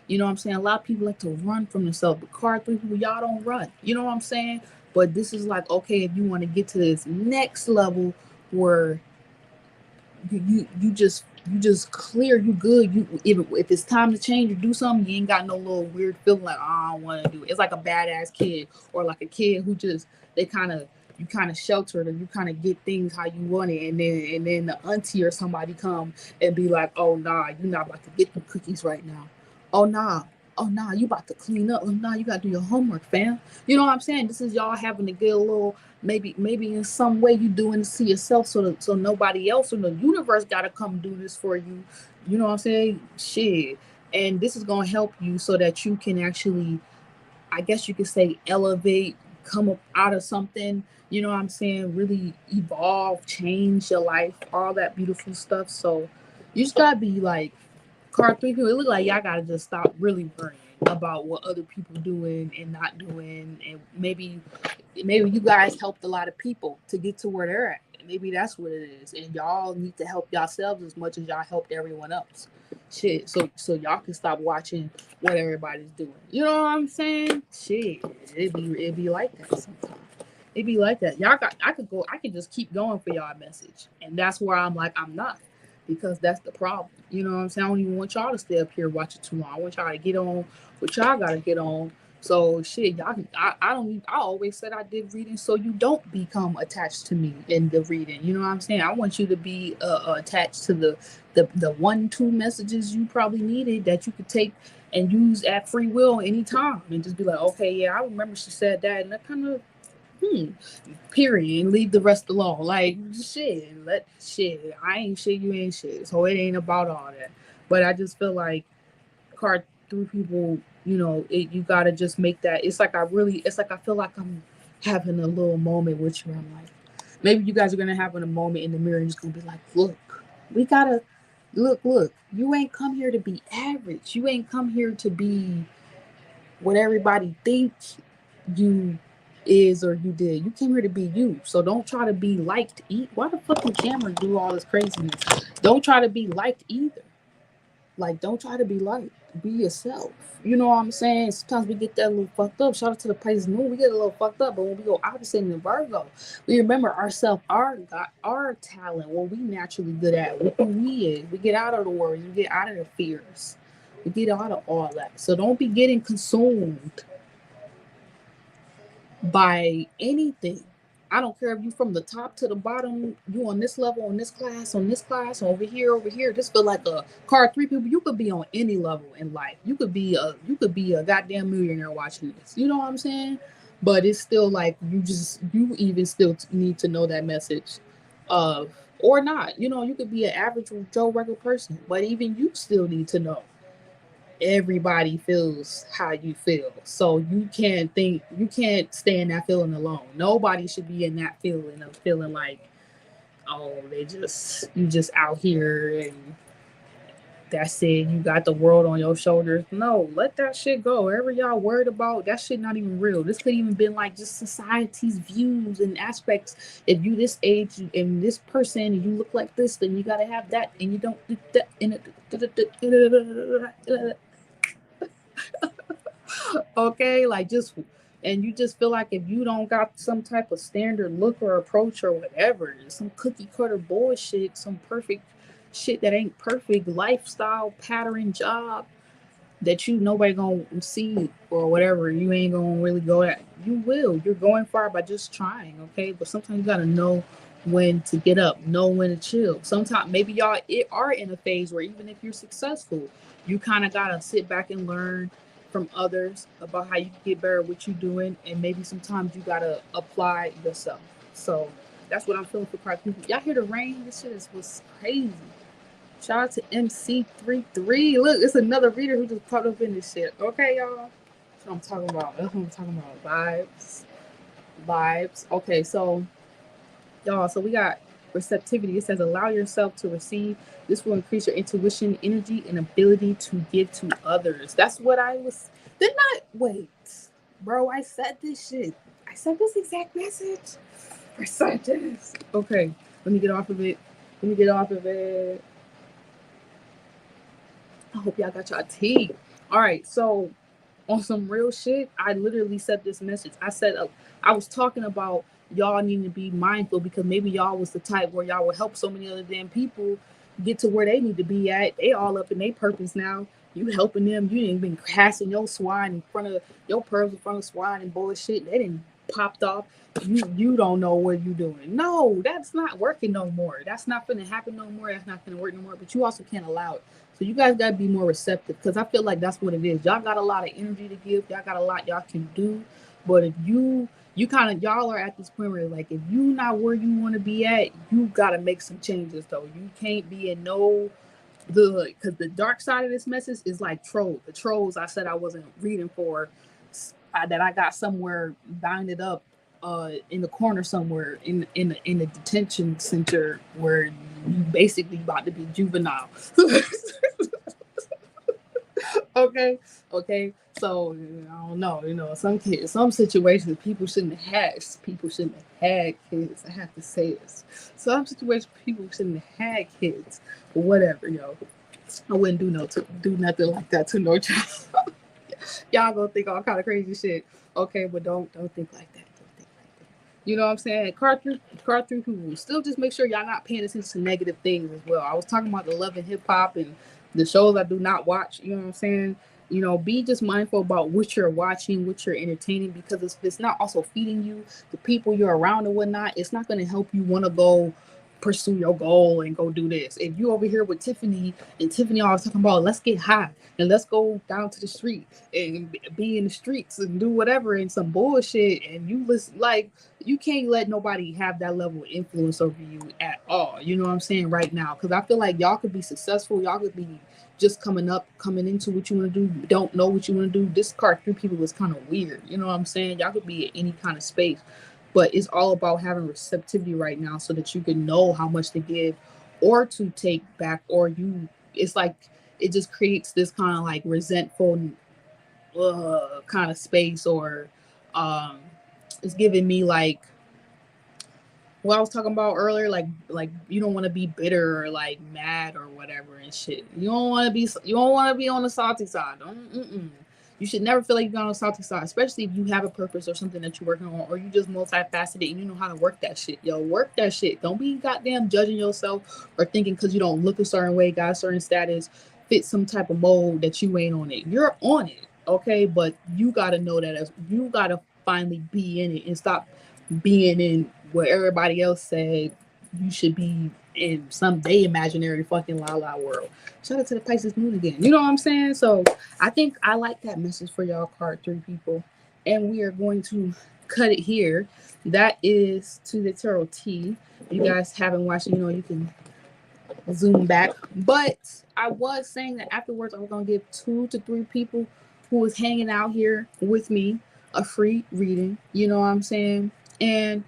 You know what I'm saying? A lot of people like to run from themselves, but card three people, y'all don't run. You know what I'm saying? But this is like, okay, if you want to get to this next level where you just clear, you good. You, if it's time to change or do something, you ain't got no little weird feeling like, oh, I don't want to do it. It's like a badass kid, or like a kid who just, they kind of, you kind of sheltered, or you kind of get things how you want it, and then the auntie or somebody come and be like, oh nah, you're not about to get the cookies right now. Oh nah, oh nah, you about to clean up. Oh nah, you got to do your homework, fam. You know what I'm saying? This is y'all having to get a little, maybe in some way you doing this to yourself, so nobody else in the universe gotta come do this for you. You know what I'm saying? Shit. And this is gonna help you so that you can actually, I guess you could say, elevate, come up out of something, you know what I'm saying, really evolve, change your life, all that beautiful stuff. So you just gotta be like, card three people, it look like y'all gotta just stop really worrying about what other people doing and not doing, and maybe you guys helped a lot of people to get to where they're at. Maybe that's what it is, and y'all need to help yourselves as much as y'all helped everyone else. Shit, so y'all can stop watching what everybody's doing. You know what I'm saying? Shit, it be like that sometimes. It be like that. Y'all got. I could just keep going for y'all message, and that's where I'm like, I'm not, because that's the problem. You know what I'm saying? I don't even want y'all to stay up here watching too long. I want y'all to get on what y'all gotta get on. So shit, y'all can, I don't, I always said I did reading so you don't become attached to me in the reading. You know what I'm saying? I want you to be attached to the 1-2 messages you probably needed that you could take and use at free will anytime, and just be like, okay, yeah, I remember she said that, and that kind of, period, and leave the rest alone. Like shit, I ain't shit, you ain't shit. So it ain't about all that. But I just feel like card through people, you gotta just make that. It's like I feel like I'm having a little moment with you. I'm like, maybe you guys are gonna have a moment in the mirror and just gonna be like, look, we gotta look. You ain't come here to be average. You ain't come here to be what everybody thinks you is or you did. You came here to be you. So don't try to be liked. Why the fucking camera do all this craziness? Don't try to be liked either. Like, don't try to be liked. Be yourself. You know what I'm saying? Sometimes we get that a little fucked up. Shout out to the Pisces moon. We get a little fucked up, but when we go opposite in the Virgo, we remember ourselves, our talent, what we naturally good at, what who we is. We get out of the worries. We get out of the fears. We get out of all that. So don't be getting consumed by anything. I don't care if you from the top to the bottom, you on this level, on this class, over here, over here. Just feel like a card three people. You could be on any level in life. You could be a goddamn millionaire watching this. You know what I'm saying? But it's still like you even still need to know that message of or not. You know, you could be an average Joe regular person, but even you still need to know everybody feels how you feel. So you can't stay in that feeling alone. Nobody should be in that feeling of feeling like, oh, you just out here and that's it. You got the world on your shoulders. No, let that shit go. Whatever y'all worried about, that shit not even real. This could even been like just society's views and aspects. If you this age and this person and you look like this, then you gotta have that, and you don't do that. Okay, like just and you just feel like if you don't got some type of standard look or approach or whatever, some cookie cutter bullshit, some perfect shit that ain't perfect lifestyle pattern job that you nobody gonna see or whatever, you ain't gonna really go at. You will. You're going far by just trying, okay? But sometimes you gotta know when to get up, know when to chill. Sometimes maybe y'all are in a phase where even if you're successful, you kind of gotta sit back and learn from others about how you can get better at what you're doing, and maybe sometimes you gotta apply yourself. So that's what I'm feeling for Clark. Y'all hear the rain? This shit was crazy. Shout out to MC33. Look, it's another reader who just popped up in this shit. Okay, y'all. That's what I'm talking about. That's what I'm talking about. Vibes. Vibes. Okay, so y'all, so we got receptivity. It says allow yourself to receive. This will increase your intuition, energy, and ability to give to others. That's what I was. Did not wait, bro. I said this shit. I said this exact message. I said this. Okay, let me get off of it. Let me get off of it. I hope y'all got y'all tea. All right, so on some real shit, I literally said this message. I said I was talking about y'all needing to be mindful because maybe y'all was the type where y'all would help so many other damn people get to where they need to be at. They all up in their purpose now. You helping them. You didn't been casting your swine in front of your pearls in front of swine and bullshit. They didn't popped off. You don't know what you doing. No, that's not working no more. That's not gonna happen no more. That's not gonna work no more. But you also can't allow it. So you guys gotta be more receptive because I feel like that's what it is. Y'all got a lot of energy to give. Y'all got a lot y'all can do. But if you kind of y'all are at this point where like if you not where you want to be at, you gotta make some changes though. You can't be in no the because the dark side of this message is like troll. The trolls I said I wasn't reading for that I got somewhere binded up in the corner somewhere in the detention center where you basically about to be juvenile. Okay, okay. So I don't know. You know, some kids, some situations, people shouldn't have had kids. I have to say this. Some situations, people shouldn't have had kids. But whatever, I wouldn't do nothing like that to no child. Y'all gonna think all kind of crazy shit. Okay, but don't think like that. Don't think like that. You know what I'm saying? Card through people. Still just make sure y'all not paying attention to negative things as well. I was talking about the love and hip hop and the shows I do not watch. You know what I'm saying? You know, be just mindful about what you're watching, what you're entertaining, because if it's not also feeding you, the people you're around and whatnot, it's not going to help you want to go pursue your goal and go do this. If you over here with Tiffany and Tiffany always talking about let's get high and let's go down to the street and be in the streets and do whatever and some bullshit and you listen like you can't let nobody have that level of influence over you at all. You know what I'm saying right now? Because I feel like y'all could be successful. Y'all could be just coming into what you want to do, don't know what you want to do. This card through people is kind of weird. You know what I'm saying? Y'all could be in any kind of space, but it's all about having receptivity right now so that you can know how much to give or to take back, or it's like it just creates this kind of like resentful kind of space, or um it's giving me like what I was talking about earlier, like you don't want to be bitter or like mad or whatever and shit. You don't want to be on the salty side. You should never feel like you're on the salty side, especially if you have a purpose or something that you're working on, or you just multifaceted and you know how to work that shit. Yo, work that shit. Don't be goddamn judging yourself or thinking because you don't look a certain way, got a certain status, fit some type of mold that you ain't on it. You're on it, okay? But you gotta know that as you gotta finally be in it and stop being in where everybody else said you should be in some day imaginary fucking la la world. Shout out to the Pisces moon again. You know what I'm saying? So I think I like that message for y'all, card 3 people. And we are going to cut it here. That is to the tarot T. If you guys haven't watched it, you know, you can zoom back. But I was saying that afterwards I was going to give 2 to 3 people who was hanging out here with me a free reading. You know what I'm saying? And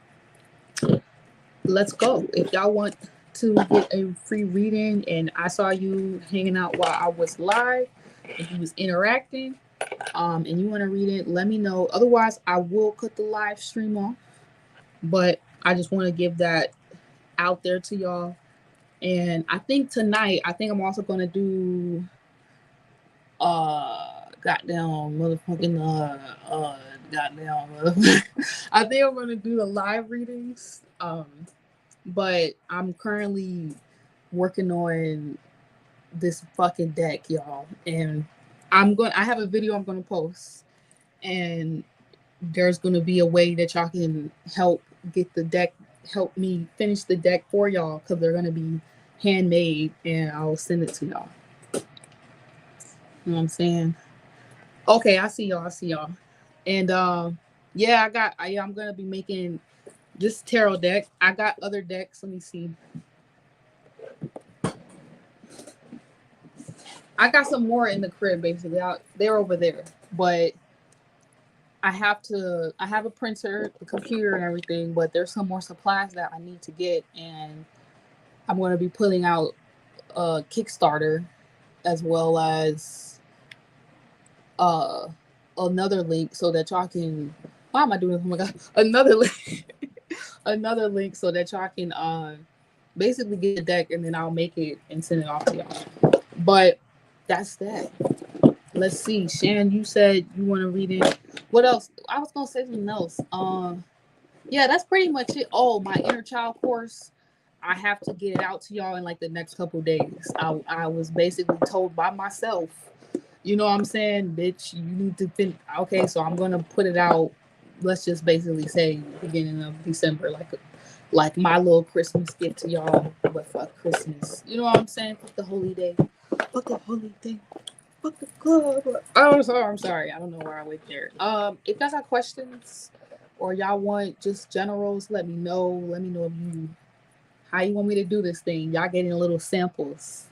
let's go. If y'all want to get a free reading and I saw you hanging out while I was live, if you was interacting, and you want to read it, let me know. Otherwise, I will cut the live stream off. But I just want to give that out there to y'all. And I think tonight, I'm also going to do goddamn motherfucking I think I'm going to do the live readings. But I'm currently working on this fucking deck, y'all. And I have a video I'm going to post. And there's going to be a way that y'all can help get the deck, help me finish the deck for y'all, because they're going to be handmade and I'll send it to y'all. You know what I'm saying? Okay, I see y'all. And yeah, I'm going to be making this tarot deck. I got other decks. Let me see. I got some more in the crib, basically. They're over there. But I have a printer, a computer, and everything, but there's some more supplies that I need to get, and I'm going to be putting out a Kickstarter as well as another link so that y'all can. Why am I doing this? Oh my god! Another link so that y'all can basically get the deck, and then I'll make it and send it off to y'all. But that's that. Let's see. Shan, you said you want to read it. What else? I was gonna say something else. Yeah, that's pretty much it. Oh, my InnerChild course. I have to get it out to y'all in like the next couple days. I was basically told by myself, you know what I'm saying, bitch, you need to finish. Okay, so I'm gonna put it out. Let's just basically say beginning of December, like my little Christmas gift to y'all. But fuck Christmas, you know what I'm saying? Fuck the holy day. Fuck the holy day. Fuck the club. Oh, I'm sorry. I don't know where I went there. If y'all got questions or y'all want just generals, let me know. Let me know how you want me to do this thing. Y'all getting little samples.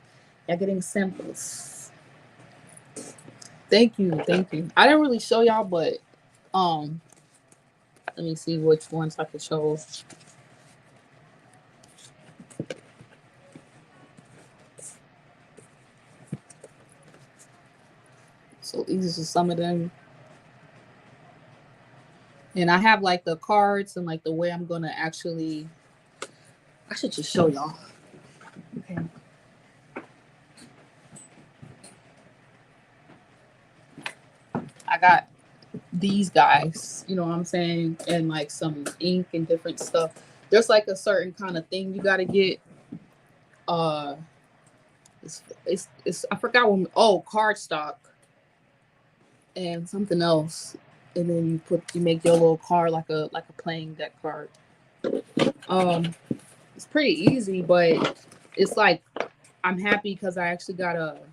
Y'all getting samples. Thank you. I didn't really show y'all, but let me see which ones I could show. So these are just some of them. And I have like the cards and like the way I'm gonna actually. I should just show y'all. Okay. I got these guys, you know what I'm saying, and like some ink and different stuff. There's like a certain kind of thing you gotta get. It's I forgot what. Oh, cardstock and something else, and then you make your little card like a playing deck card. It's pretty easy, but it's like I'm happy because I actually got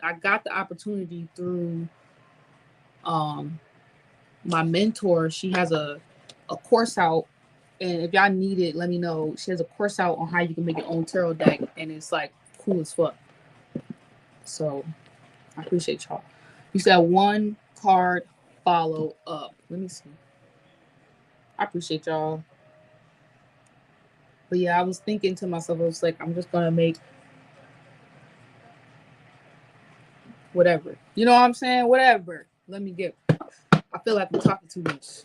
the opportunity through my mentor. She has a course out, and if y'all need it, let me know. She has a course out on how you can make your own tarot deck, and it's like cool as fuck. So I appreciate y'all. You said one card follow up. Let me see. I appreciate y'all. But yeah, I was thinking to myself, I was like, I'm just gonna make whatever. You know what I'm saying? Whatever. Let me get. I feel like I'm talking too much,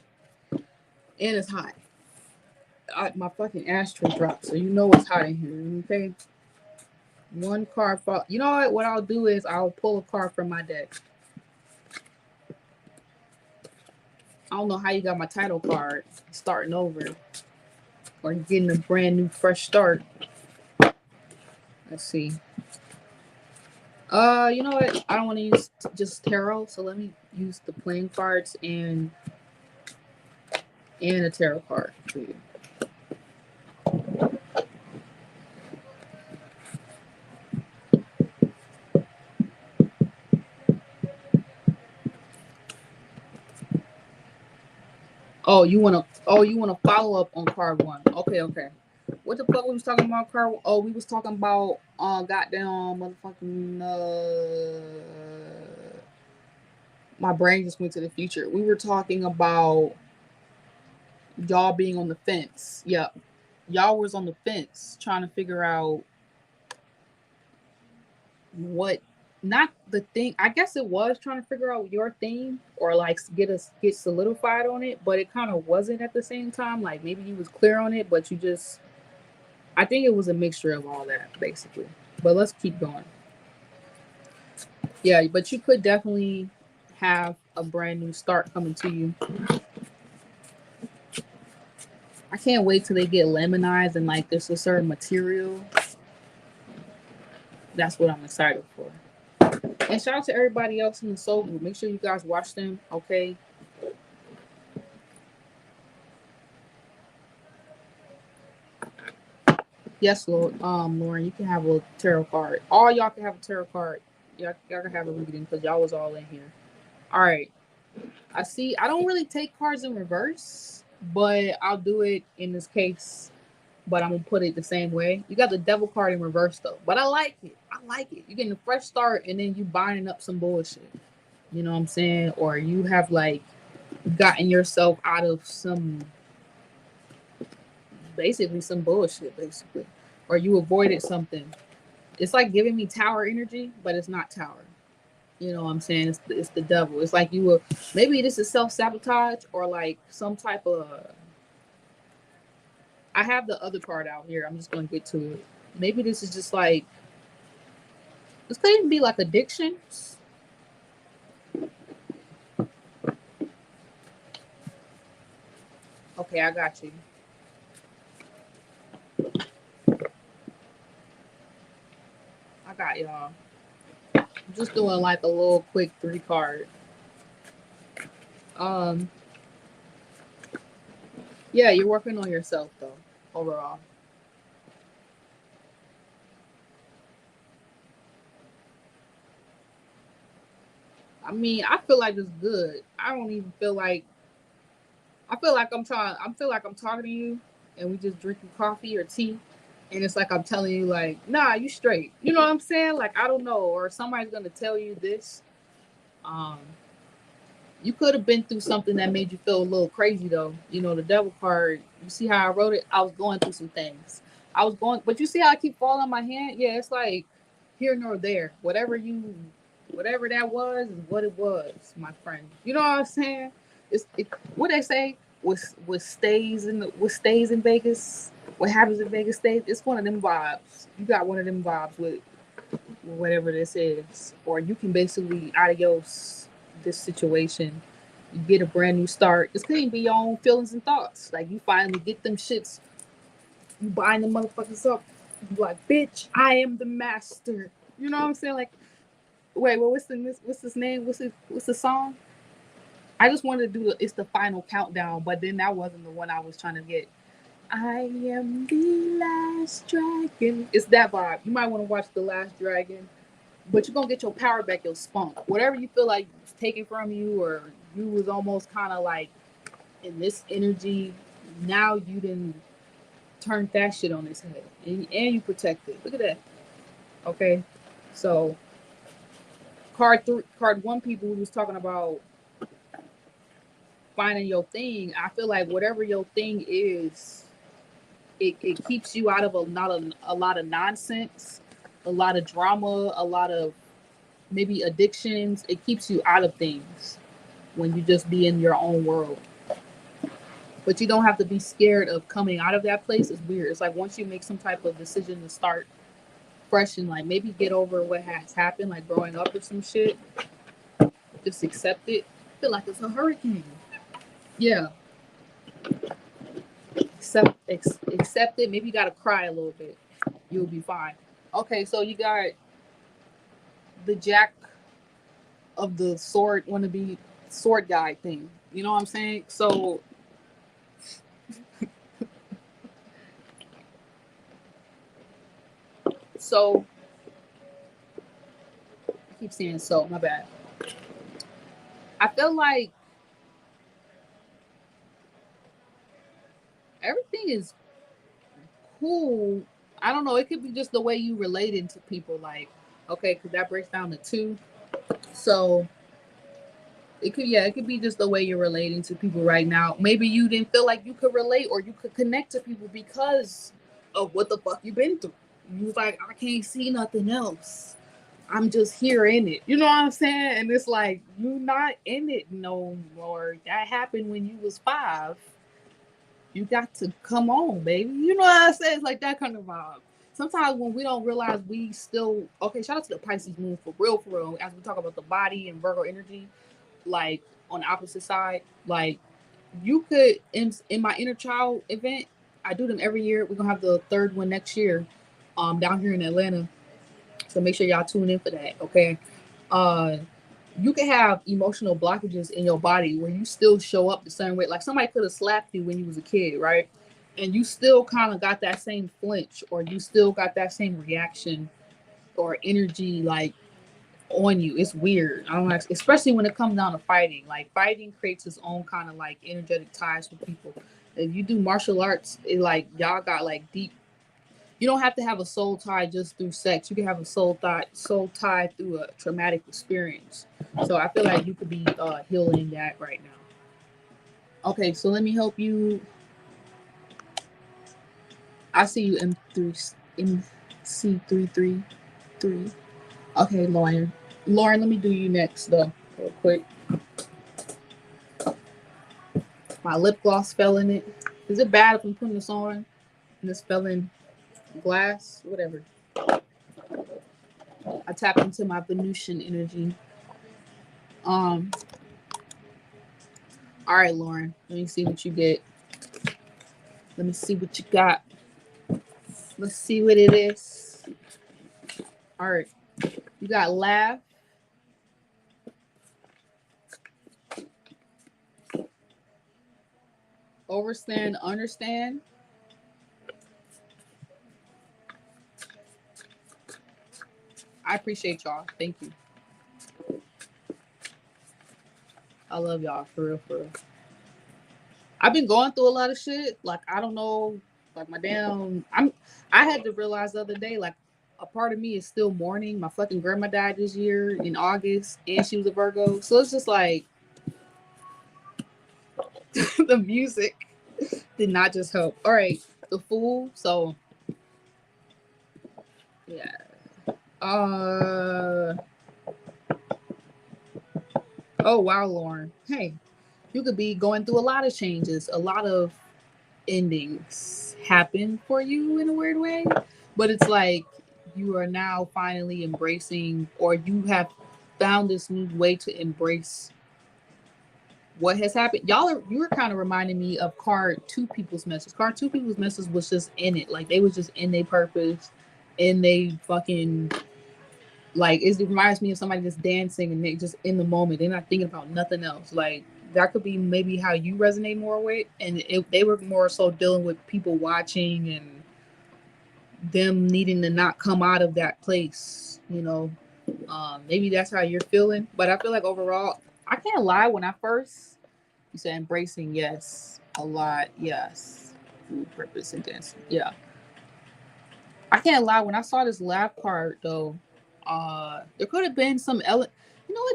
and it's hot. My fucking ashtray dropped, so you know it's hot in here. Okay. One card fall. You know what? What I'll do is I'll pull a card from my deck. I don't know how you got my title card starting over or getting a brand new fresh start. Let's see. You know what? I don't want to use just tarot, so let me use the playing cards and And a tarot card for you. You wanna follow up on card 1. Okay. What the fuck we was talking about card? Oh, we was talking about goddamn motherfucking my brain just went to the future. We were talking about y'all being on the fence. Yep. Y'all was on the fence trying to figure out what, not the thing. I guess it was trying to figure out your thing or like get solidified on it, but it kind of wasn't at the same time. Like maybe you was clear on it, but you just, I think it was a mixture of all that basically. But let's keep going. Yeah, but you could definitely have a brand new start coming to you. I can't wait till they get lemonized and like there's a certain material. That's what I'm excited for. And shout out to everybody else in the soul group. Make sure you guys watch them, okay? Yes, Lord. Lauren, you can have a tarot card. All y'all can have a tarot card. Y'all can have a reading because y'all was all in here. All right. I see. I don't really take cards in reverse, but I'll do it in this case. But I'm gonna put it the same way. You got the devil card in reverse though, but I like it. You're getting a fresh start, and then you binding up some bullshit. You know what I'm saying? Or you have like gotten yourself out of some, basically some bullshit, basically, or you avoided something. It's like giving me tower energy, but it's not tower. You know what I'm saying? It's the devil. It's like you were, maybe this is self-sabotage or like some type of, I have the other card out here. I'm just going to get to it. Maybe this is just like, this could even be like addictions. Okay, I got you. I got y'all. I'm just doing like a little quick 3 card. Yeah, you're working on yourself though, overall. I mean, I feel like it's good. I don't even feel like, I feel like I'm talking to you and we just drinking coffee or tea and it's like I'm telling you like, nah, you straight. You know what I'm saying? Like I don't know, or somebody's gonna tell you this. Um you could have been through something that made you feel a little crazy though. You know, the devil card, you see how I wrote it? I was going through some things. But you see how I keep falling on my hand? Yeah, it's like here nor there. Whatever that was is what it was, my friend. You know what I'm saying? What they say, what stays in Vegas, what happens in Vegas stays. It's one of them vibes. You got one of them vibes with whatever this is, or you can basically adios this situation. You get a brand new start. It's gonna be your own feelings and thoughts. Like you finally get them shits. You buying the motherfuckers up. You like, bitch, I am the master. You know what I'm saying? Like, wait, well, what's his name? What's the song? I just wanted to do it's the final countdown, but then that wasn't the one I was trying to get. I am the last dragon. It's that vibe. You might want to watch The Last Dragon, but you're gonna get your power back, your spunk. Whatever you feel like was taken from you, or you was almost kind of like in this energy. Now you didn't turn that shit on its head, and you protect it. Look at that. Okay, so card 1, people was talking about finding your thing. I feel like whatever your thing is, it keeps you out of a lot of nonsense, a lot of drama, a lot of maybe addictions. It keeps you out of things when you just be in your own world. But you don't have to be scared of coming out of that place. It's weird. It's like once you make some type of decision to start fresh and like maybe get over what has happened, like growing up or some shit, just accept it. I feel like it's a hurricane. Yeah, accept it. Maybe you gotta cry a little bit. You'll be fine. Okay, so you got the Jack of the sword, wanna be sword guy thing. You know what I'm saying? So So I keep saying so, my bad. I feel like everything is cool. I don't know. It could be just the way you related to people. Like, okay, because that breaks down to two. So it could be just the way you're relating to people right now. Maybe you didn't feel like you could relate or you could connect to people because of what the fuck you've been through. You was like, I can't see nothing else. I'm just here in it. You know what I'm saying? And it's like, you not in it no more. That happened when you was 5. You got to come on, baby. You know what I say? It's like that kind of vibe. Sometimes when we don't realize we still okay, shout out to the Pisces moon for real, as we talk about the body and Virgo energy, like on the opposite side, like you could in my inner child event, I do them every year. We're gonna have the third one next year, down here in Atlanta. So make sure y'all tune in for that, okay? Uh you can have emotional blockages in your body where you still show up the same way. Like somebody could have slapped you when you was a kid, right? And you still kind of got that same flinch, or you still got that same reaction or energy, like on you. It's weird. I don't know, especially when it comes down to fighting. Like fighting creates its own kind of like energetic ties with people. If you do martial arts, it like y'all got like deep. You don't have to have a soul tie just through sex. You can have a soul tie through a traumatic experience. So I feel like you could be healing that right now. Okay, so let me help you. I see you MC333. Okay, Lauren. Lauren, let me do you next though, real quick. My lip gloss fell in it. Is it bad if I'm putting this on and this fell in glass? Whatever. I tapped into my Venusian energy. Um. All right, Lauren. Let me see what you get. Let me see what you got. Let's see what it is. All right. You got laugh. Overstand, understand. I appreciate y'all. Thank you. I love y'all for real, for real. I've been going through a lot of shit. Like I don't know, like my damn. I had to realize the other day, like a part of me is still mourning. My fucking grandma died this year in August, and she was a Virgo. So it's just like the music did not just help. All right, the Fool. So yeah. Oh wow, Lauren. Hey, you could be going through a lot of changes, a lot of endings happen for you in a weird way, but it's like you are now finally embracing, or you have found this new way to embrace what has happened. You were kind of reminding me of card two people's message. Card two people's message was just in it, like they was just in their purpose, and they fucking like it reminds me of somebody just dancing and they just in the moment. They're not thinking about nothing else. Like that could be maybe how you resonate more with. And they were more so dealing with people watching and them needing to not come out of that place. Maybe that's how you're feeling. But I feel like overall, I can't lie. When I first you said embracing, yes, a lot, yes, food, purpose, and dancing, yeah. I can't lie. When I saw this laugh card, though, there could have been some, it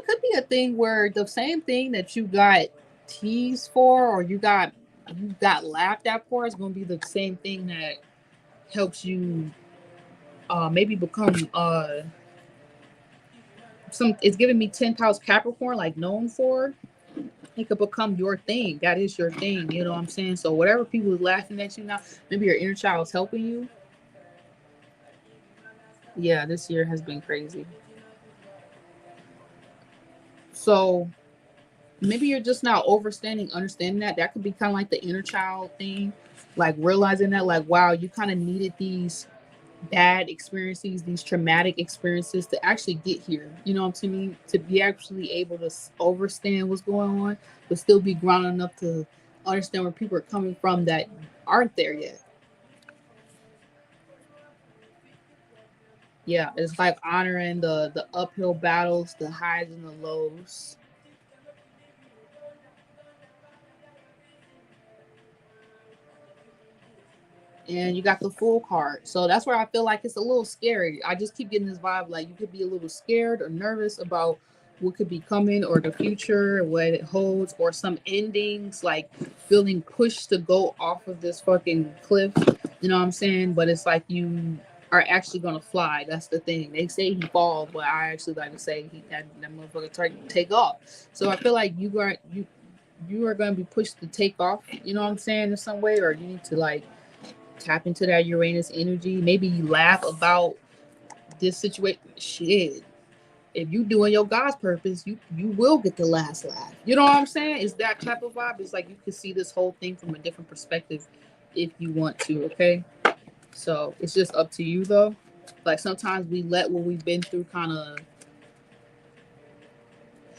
could be a thing where the same thing that you got teased for, or you got laughed at for, is going to be the same thing that helps you, maybe become some. It's giving me 10th house Capricorn, like known for. It could become your thing. That is your thing. You know what I'm saying? So whatever people is laughing at you now, maybe your inner child is helping you. Yeah, this year has been crazy. So maybe you're just now understanding that could be kind of like the inner child thing, like realizing that, like, wow, you kind of needed these bad experiences, these traumatic experiences to actually get here. You know what I mean? To be actually able to overstand what's going on, but still be grounded enough to understand where people are coming from that aren't there yet. Yeah, it's like honoring the uphill battles, the highs and the lows. And you got the Fool card. So that's where I feel like it's a little scary. I just keep getting this vibe like you could be a little scared or nervous about what could be coming or the future, what it holds, or some endings, like feeling pushed to go off of this fucking cliff. You know what I'm saying? But it's like you are actually gonna fly. That's the thing. They say he fall, but I actually like to say that motherfucker take off. So I feel like you are gonna be pushed to take off. You know what I'm saying in some way, or you need to like tap into that Uranus energy. Maybe you laugh about this situation. Shit. If you doing your God's purpose, you will get the last laugh. You know what I'm saying? It's that type of vibe. It's like you can see this whole thing from a different perspective if you want to, okay? So it's just up to you though. Like sometimes we let what we've been through kind of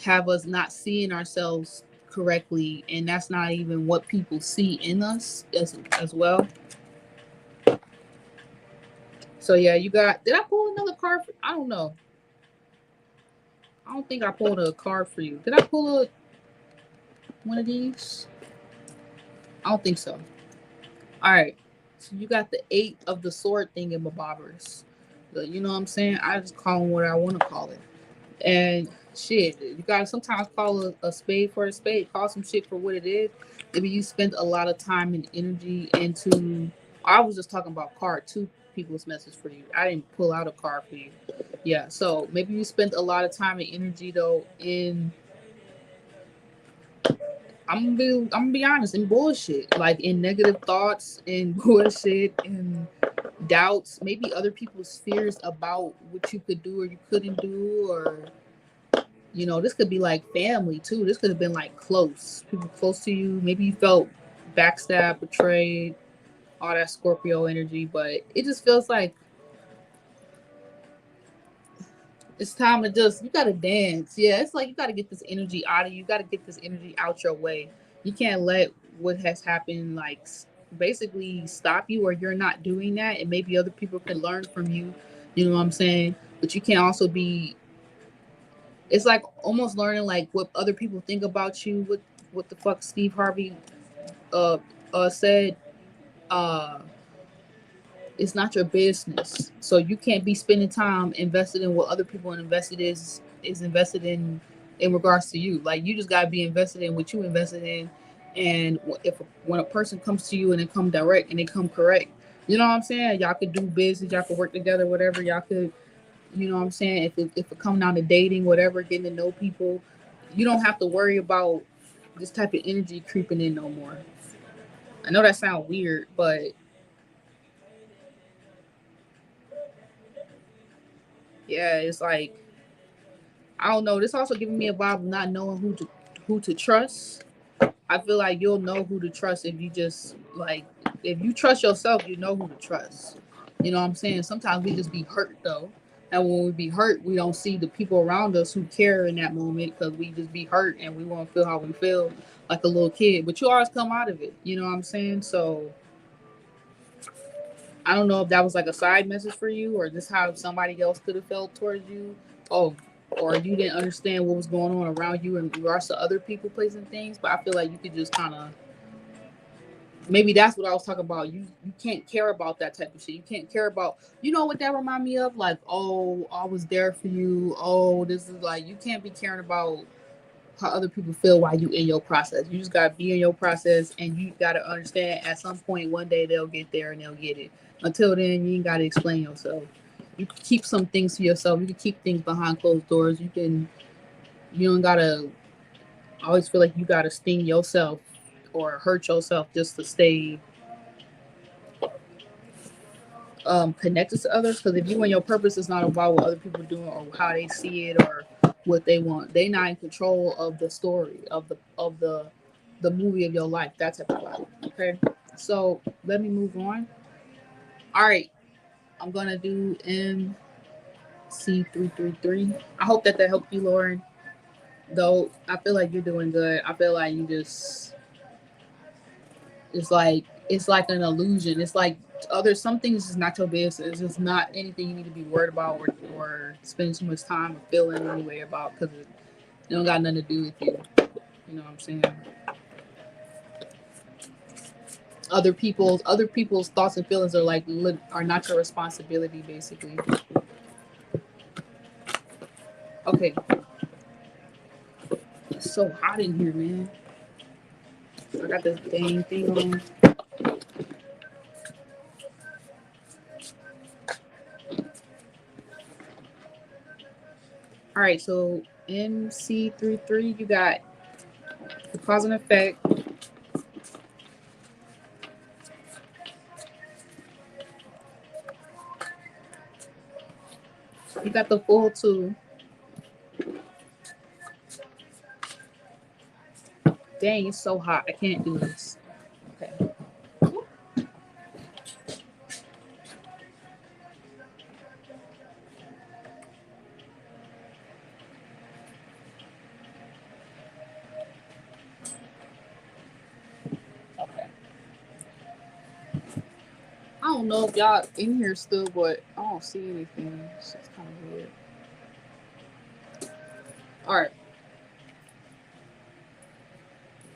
have us not seeing ourselves correctly, and that's not even what people see in us as well. So yeah, you got. Did I pull another card? I don't know. I don't think I pulled a card for you. Did I pull one of these? I don't think so. All right. So you got the 8 of the sword thing in my bobbers. You know what I'm saying? I just call them what I want to call it. And shit, you gotta sometimes call a spade for a spade. Call some shit for what it is. Maybe you spend a lot of time and energy into. I was just talking about card two people's message for you. I didn't pull out a card for you. Yeah, so maybe you spent a lot of time and energy though in. I'm gonna be honest, in bullshit, like in negative thoughts, in bullshit, in doubts, maybe other people's fears about what you could do or you couldn't do, or this could be like family too. This could have been like close people close to you. Maybe you felt backstabbed, betrayed, all that Scorpio energy. But it just feels like it's time to just you gotta dance. Yeah, it's like you gotta get this energy out of you. You gotta get this energy out your way. You can't let what has happened like basically stop you, or you're not doing that. And maybe other people can learn from you. You know what I'm saying? But you can't also be it's like almost learning like what other people think about you. What the fuck Steve Harvey uh said. Uh, it's not your business, so you can't be spending time invested in what other people invested is invested in regards to you. Like you just gotta be invested in what you invested in, and if when a person comes to you and they come direct and they come correct, you know what I'm saying? Y'all could do business, y'all could work together, whatever. Y'all could You know what I'm saying? If it come down to dating, whatever, getting to know people, you don't have to worry about this type of energy creeping in no more. I know that sounds weird, but yeah, it's like I don't know. This also giving me a vibe of not knowing who to trust. I feel like you'll know who to trust if you just like if you trust yourself, you know who to trust. You know what I'm saying? Sometimes we just be hurt though. And when we be hurt, we don't see the people around us who care in that moment because we just be hurt and we want to feel how we feel like a little kid. But you always come out of it. You know what I'm saying? So I don't know if that was like a side message for you or just how somebody else could have felt towards you. Oh, or you didn't understand what was going on around you in regards to other people, places, and things. But I feel like you could just kind of maybe that's what I was talking about. You can't care about that type of shit. You can't care about what that remind me of? Like, oh, I was there for you. Oh, this is like you can't be caring about how other people feel while you in your process. You just gotta be in your process and you gotta understand at some point one day they'll get there and they'll get it. Until then you ain't gotta explain yourself. You can keep some things to yourself. You can keep things behind closed doors. You don't gotta always feel like you gotta sting yourself or hurt yourself just to stay connected to others. Because if you and your purpose is not about what other people are doing or how they see it or what they want, they not in control of the story of the movie of your life. That type of vibe. Okay, so let me move on. All right, I'm gonna do MC333. I hope that helped you, Lauren. Though I feel like you're doing good. I feel like you just it's like an illusion. It's like some things is not your business. It's just not anything you need to be worried about or spend too much time or feeling any way about, because it don't got nothing to do with you. You know what I'm saying? Other people's thoughts and feelings are not your responsibility, basically. Okay. It's so hot in here, man. I got this dang thing on. All right, so MC33, you got the cause and effect. You got the full two. Dang, it's so hot. I can't do this. Okay. Okay. I don't know if y'all in here still, but I don't see anything. It's just kind of weird. All right.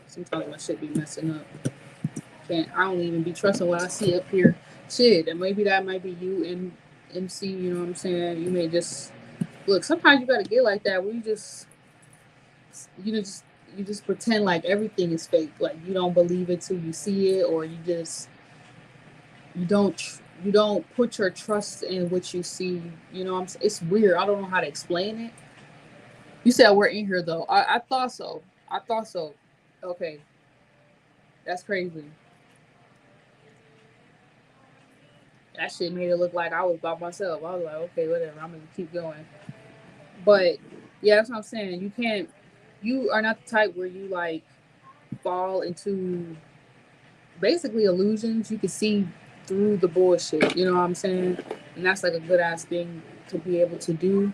Sometimes my shit be messing up. I don't even be trusting what I see up here. Shit, and maybe that might be you and MC. You know what I'm saying? You may just look. Sometimes you gotta get like that where you just pretend like everything is fake. Like you don't believe it till you see it, or you don't put your trust in what you see. You know what I'm saying? It's weird. I don't know how to explain it. You said we're in here though. I thought so. Okay, that's crazy. That shit made it look like I was by myself. I was like, okay, whatever. I'm gonna keep going. But yeah, that's what I'm saying. You are not the type where you like fall into basically illusions. You can see through the bullshit. You know what I'm saying? And that's like a good ass thing to be able to do.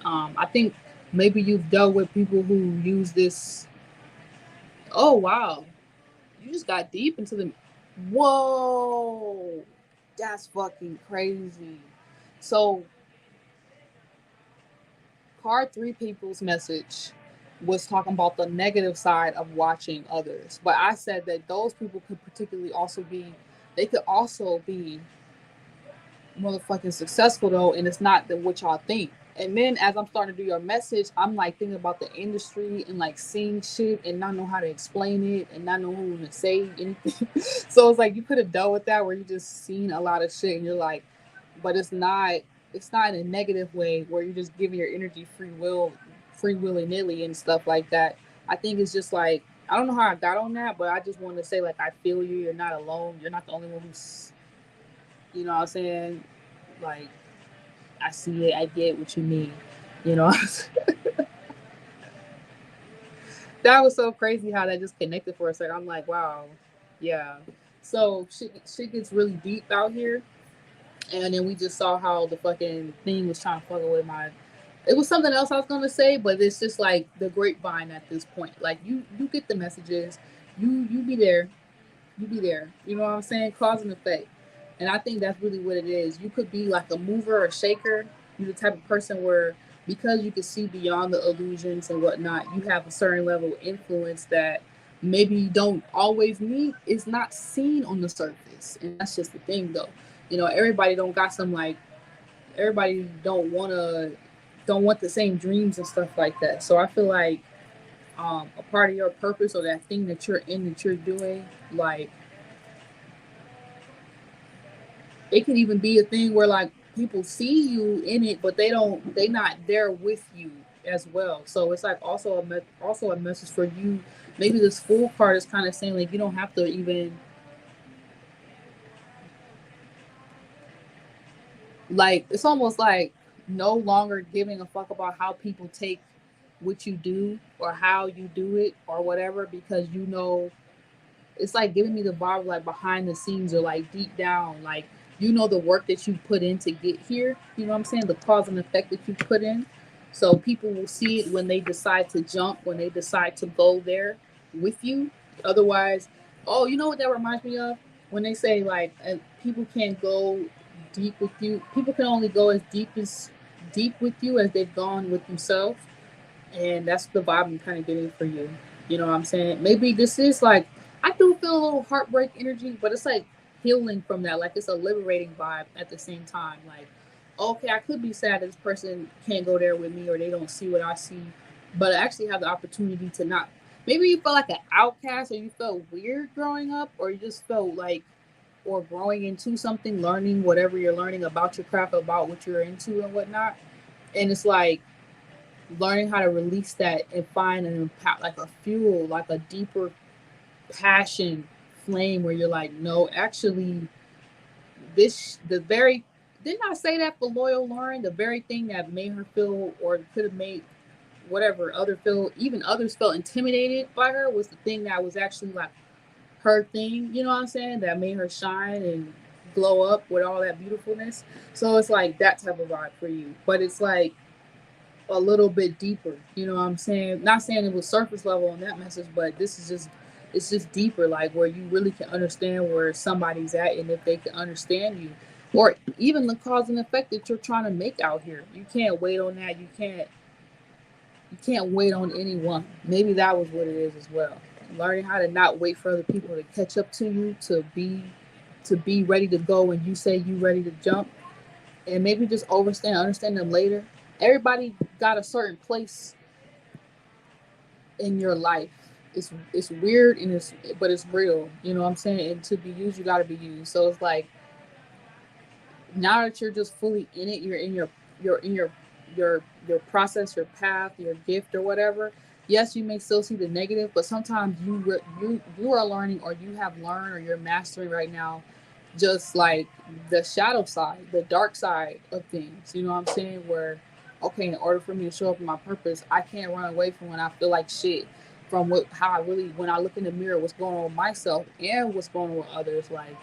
I think maybe you've dealt with people who use this. Oh wow, you just got deep into the. Whoa, that's fucking crazy. So, card three people's message was talking about the negative side of watching others, but I said that those people could particularly also be. They could also be motherfucking successful though, and it's not what y'all think. And then as I'm starting to do your message, I'm like thinking about the industry and like seeing shit and not know how to explain it and not know who to say anything. So it's like you could have dealt with that where you just seen a lot of shit and you're like, but it's not in a negative way where you're just giving your energy free willy nilly and stuff like that. I think it's just like I don't know how I got on that, but I just want to say like I feel you. You're not alone. You're not the only one who's, you know what I'm saying? Like, I see it. I get what you mean. You know? That was so crazy how that just connected for a second. I'm like, wow. Yeah. So shit gets really deep out here. And then we just saw how the fucking thing was trying to fuck with my. It was something else I was gonna say, but it's just like the grapevine at this point. Like you get the messages, you be there, you be there. You know what I'm saying? Cause and effect. And I think that's really what it is. You could be like a mover or shaker. You're the type of person where because you can see beyond the illusions and whatnot, you have a certain level of influence that maybe you don't always need. It's not seen on the surface. And that's just the thing though. You know, everybody don't got some like everybody don't want the same dreams and stuff like that. So I feel like a part of your purpose or that thing that you're doing, like it can even be a thing where like people see you in it, but they not there with you as well. So it's like also a message for you. Maybe this Fool card is kind of saying like you don't have to even like it's almost like no longer giving a fuck about how people take what you do or how you do it or whatever, because you know it's like giving me the vibe like behind the scenes or like deep down, like you know the work that you put in to get here. You know what I'm saying? The cause and effect that you put in. So people will see it when they decide to jump, when they decide to go there with you. Otherwise, oh, you know what that reminds me of? when they say like people can't go deep with you, people can only go as deep with you as they've gone with themselves, and that's the vibe I'm kind of getting for you. You know what I'm saying? Maybe this is like, I do feel a little heartbreak energy, but it's like healing from that. Like it's a liberating vibe at the same time. Like, okay, I could be sad that this person can't go there with me or they don't see what I see, but I actually have the opportunity to not. Maybe you felt like an outcast or you felt weird growing up or you just felt like, or growing into something, learning whatever you're learning about your craft, about what you're into and whatnot. And it's like, learning how to release that and find an impact, like a fuel, like a deeper passion flame where you're like, no, actually, this, the very, didn't I say that for Loyal Lauren? The very thing that made her feel, or could have made whatever other feel, even others felt intimidated by her, was the thing that was actually like her thing, you know what I'm saying? That made her shine and glow up with all that beautifulness. So it's like that type of vibe for you. But it's like, a little bit deeper. You know what I'm saying? Not saying it was surface level on that message, but this is just, it's just deeper, like where you really can understand where somebody's at and if they can understand you. Or even the cause and effect that you're trying to make out here. You can't wait on that. You can't wait on anyone. Maybe that was what it is as well. Learning how to not wait for other people to catch up to you, to be ready to go when you say you ready to jump, and maybe just understand them later. Everybody got a certain place in your life. It's weird and it's, but it's real. You know what I'm saying? And to be used, you got to be used. So it's like, now that you're just fully in it, you're in your process, your path, your gift or whatever. Yes, you may still see the negative, but sometimes you are learning, or you have learned, or you're mastering right now, just like the shadow side, the dark side of things. You know what I'm saying? Where, okay, in order for me to show up in my purpose, I can't run away from when I feel like shit. From what, how I really, when I look in the mirror, what's going on with myself and what's going on with others. Like,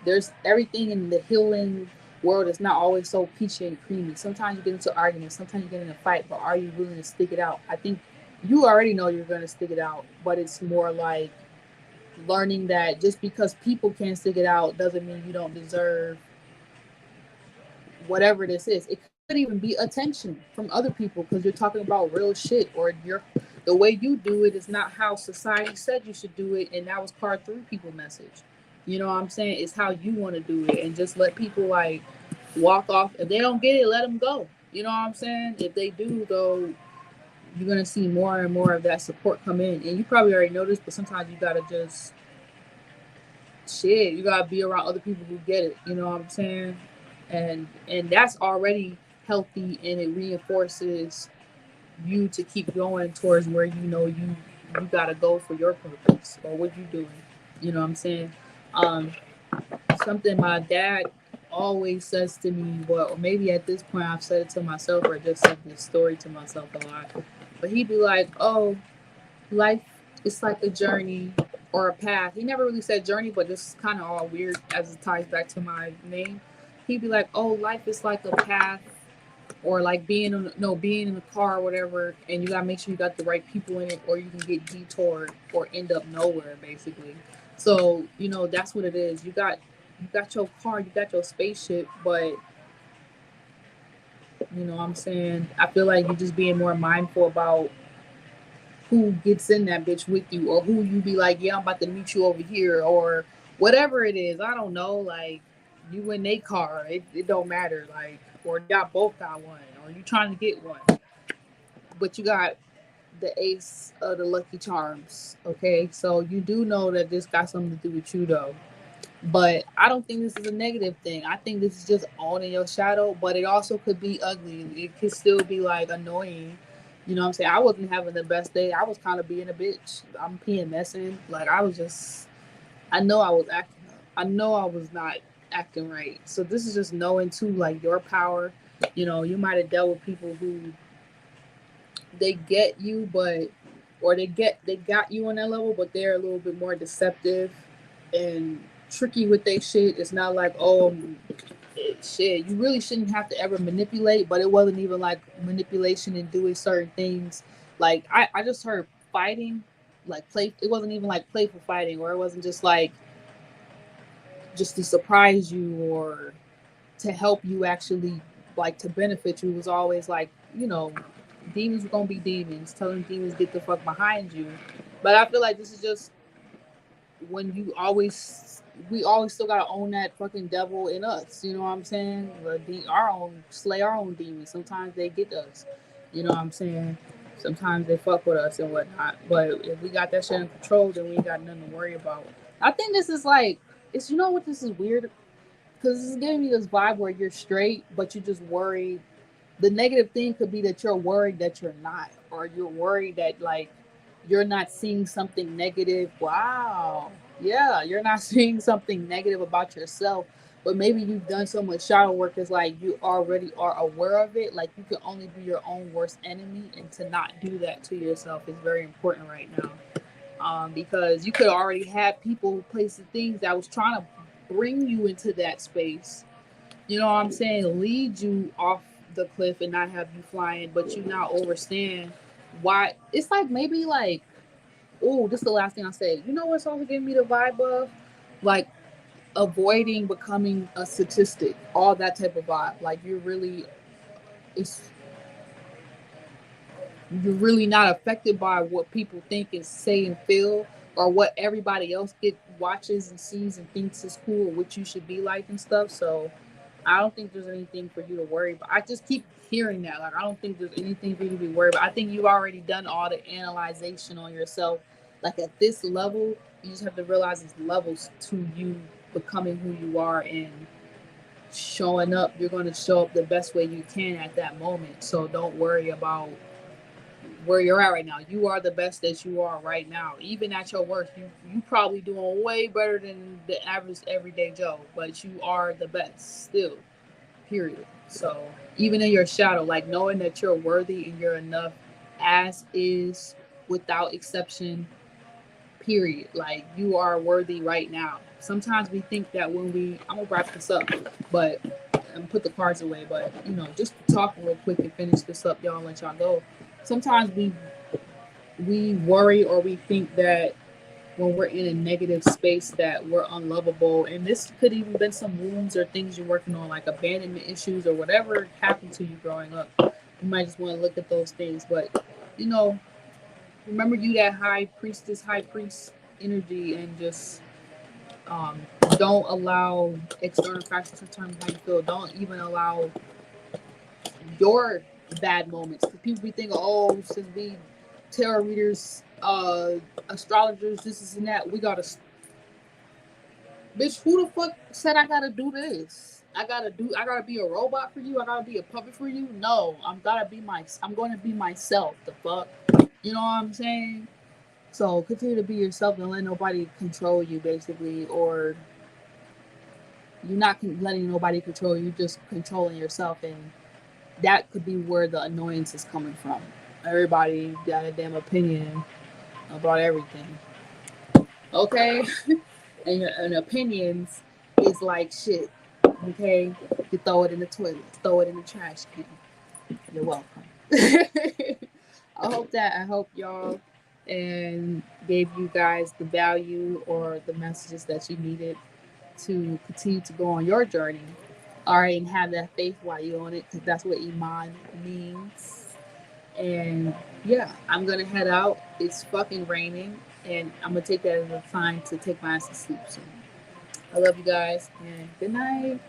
there's everything in the healing world is not always so peachy and creamy. Sometimes you get into arguments, sometimes you get in a fight, but are you willing to stick it out? I think you already know you're going to stick it out, but it's more like learning that just because people can't stick it out doesn't mean you don't deserve whatever this is. It could even be attention from other people because you're talking about real shit, or you're, the way you do it is not how society said you should do it, and that was part three people message. You know what I'm saying? It's how you want to do it, and just let people like walk off. If they don't get it, let them go. You know what I'm saying? If they do, though, you're gonna see more and more of that support come in, and you probably already know this, but sometimes you gotta just shit. You gotta be around other people who get it. You know what I'm saying? And that's already healthy, and it reinforces you to keep going towards where you know you gotta go for your purpose or what you doing. You know what I'm saying? Um, Something my dad always says to me, well, or maybe at this point I've said it to myself or just said this story to myself a lot. But he'd be like, "Oh, life is like a journey or a path." He never really said journey, but this is kind of all weird as it ties back to my name. He'd be like, "Oh, life is like a path, or like being in, no, being in the car or whatever, and you gotta make sure you got the right people in it, or you can get detoured or end up nowhere, basically." So that's what it is. You got your car, you got your spaceship, but what I'm saying, I feel like you're just being more mindful about who gets in that bitch with you, or who you be like, yeah, I'm about to meet you over here, or whatever it is. I don't know, like you in a car, it don't matter, like, or y'all both got one, or you trying to get one, but you got the ace of the lucky charms. Okay, so you do know that this got something to do with you though. But I don't think this is a negative thing. I think this is just owning your shadow, but it also could be ugly. It could still be like annoying. You know what I'm saying? I wasn't having the best day. I was kind of being a bitch. I'm PMSing. Like, I was just, I know I was acting up. I know I was not acting right. So this is just knowing too, like, your power. You might have dealt with people who, they get you, but, or they got you on that level, but they're a little bit more deceptive and tricky with their shit. It's not like, oh, shit, you really shouldn't have to ever manipulate, but it wasn't even like manipulation and doing certain things. Like, I just heard fighting, like play. It wasn't even like playful fighting, or it wasn't just like just to surprise you or to help you actually, like, to benefit you. It was always like, you know, demons were gonna be demons, telling demons get the fuck behind you. But I feel like this is just when you always, we always still gotta own that fucking devil in us. You know what I'm saying? Our own, slay our own demons. Sometimes they get us. You know what I'm saying? Sometimes they fuck with us and whatnot. But if we got that shit in control, then we ain't got nothing to worry about. I think this is like, it's, you know what, this is weird, because this is giving me this vibe where you're straight, but you just worried. The negative thing could be that you're worried that you're not, or you're worried that, like, you're not seeing something negative. Wow. Yeah, you're not seeing something negative about yourself, but maybe you've done so much shadow work, it's like you already are aware of it. Like, you can only be your own worst enemy, and to not do that to yourself is very important right now. Because you could already have people, places, things that was trying to bring you into that space. You know what I'm saying? Lead you off the cliff and not have you flying, but you now understand why. It's like, maybe like, oh, this is the last thing I'll say. You know what's also giving me the vibe of? Like, avoiding becoming a statistic, all that type of vibe. Like, you're really, it's, you're really not affected by what people think and say and feel, or what everybody else watches and sees and thinks is cool, or what you should be like and stuff. So I don't think there's anything for you to worry about. I just keep hearing that. Like, I don't think there's anything for you to be worried about. I think you've already done all the analyzation on yourself. Like, at this level, you just have to realize there's levels to you becoming who you are, and showing up. You're going to show up the best way you can at that moment. So don't worry about where you're at right now. You are the best that you are right now. Even at your worst, you probably doing way better than the average everyday Joe, but you are the best still. Period. So even in your shadow, like, knowing that you're worthy and you're enough as is, without exception. Period. Like, you are worthy right now. Sometimes we think that when I'm gonna wrap this up, but and put the cards away. But, you know, just to talk real quick and finish this up, y'all, and let y'all go. Sometimes we worry, or we think that when we're in a negative space that we're unlovable, and this could even been some wounds or things you're working on, like abandonment issues or whatever happened to you growing up. You might just want to look at those things. But, you know, remember, you that high priest energy, and just um, don't allow external factors to determine how you feel. Don't even allow your bad moments. Because people be thinking, oh, since we tarot readers, astrologers, this is and that, we gotta, bitch, who the fuck said I gotta do this? I gotta be a robot for you. I gotta be a puppet for you. No, I'm going to be myself. The fuck, you know what I'm saying? So continue to be yourself, and let nobody control you, basically, or you're not letting nobody control you. You're just controlling yourself, and that could be where the annoyance is coming from. Everybody got a damn opinion about everything, okay? And opinions is like shit, okay? You throw it in the toilet, throw it in the trash can. You're welcome. I hope y'all and gave you guys the value or the messages that you needed to continue to go on your journey. All right, and have that faith while you're on it, because that's what Iman means. And yeah, I'm gonna head out. It's fucking raining, and I'm gonna take that as a sign to take my ass to sleep soon. I love you guys, and good night.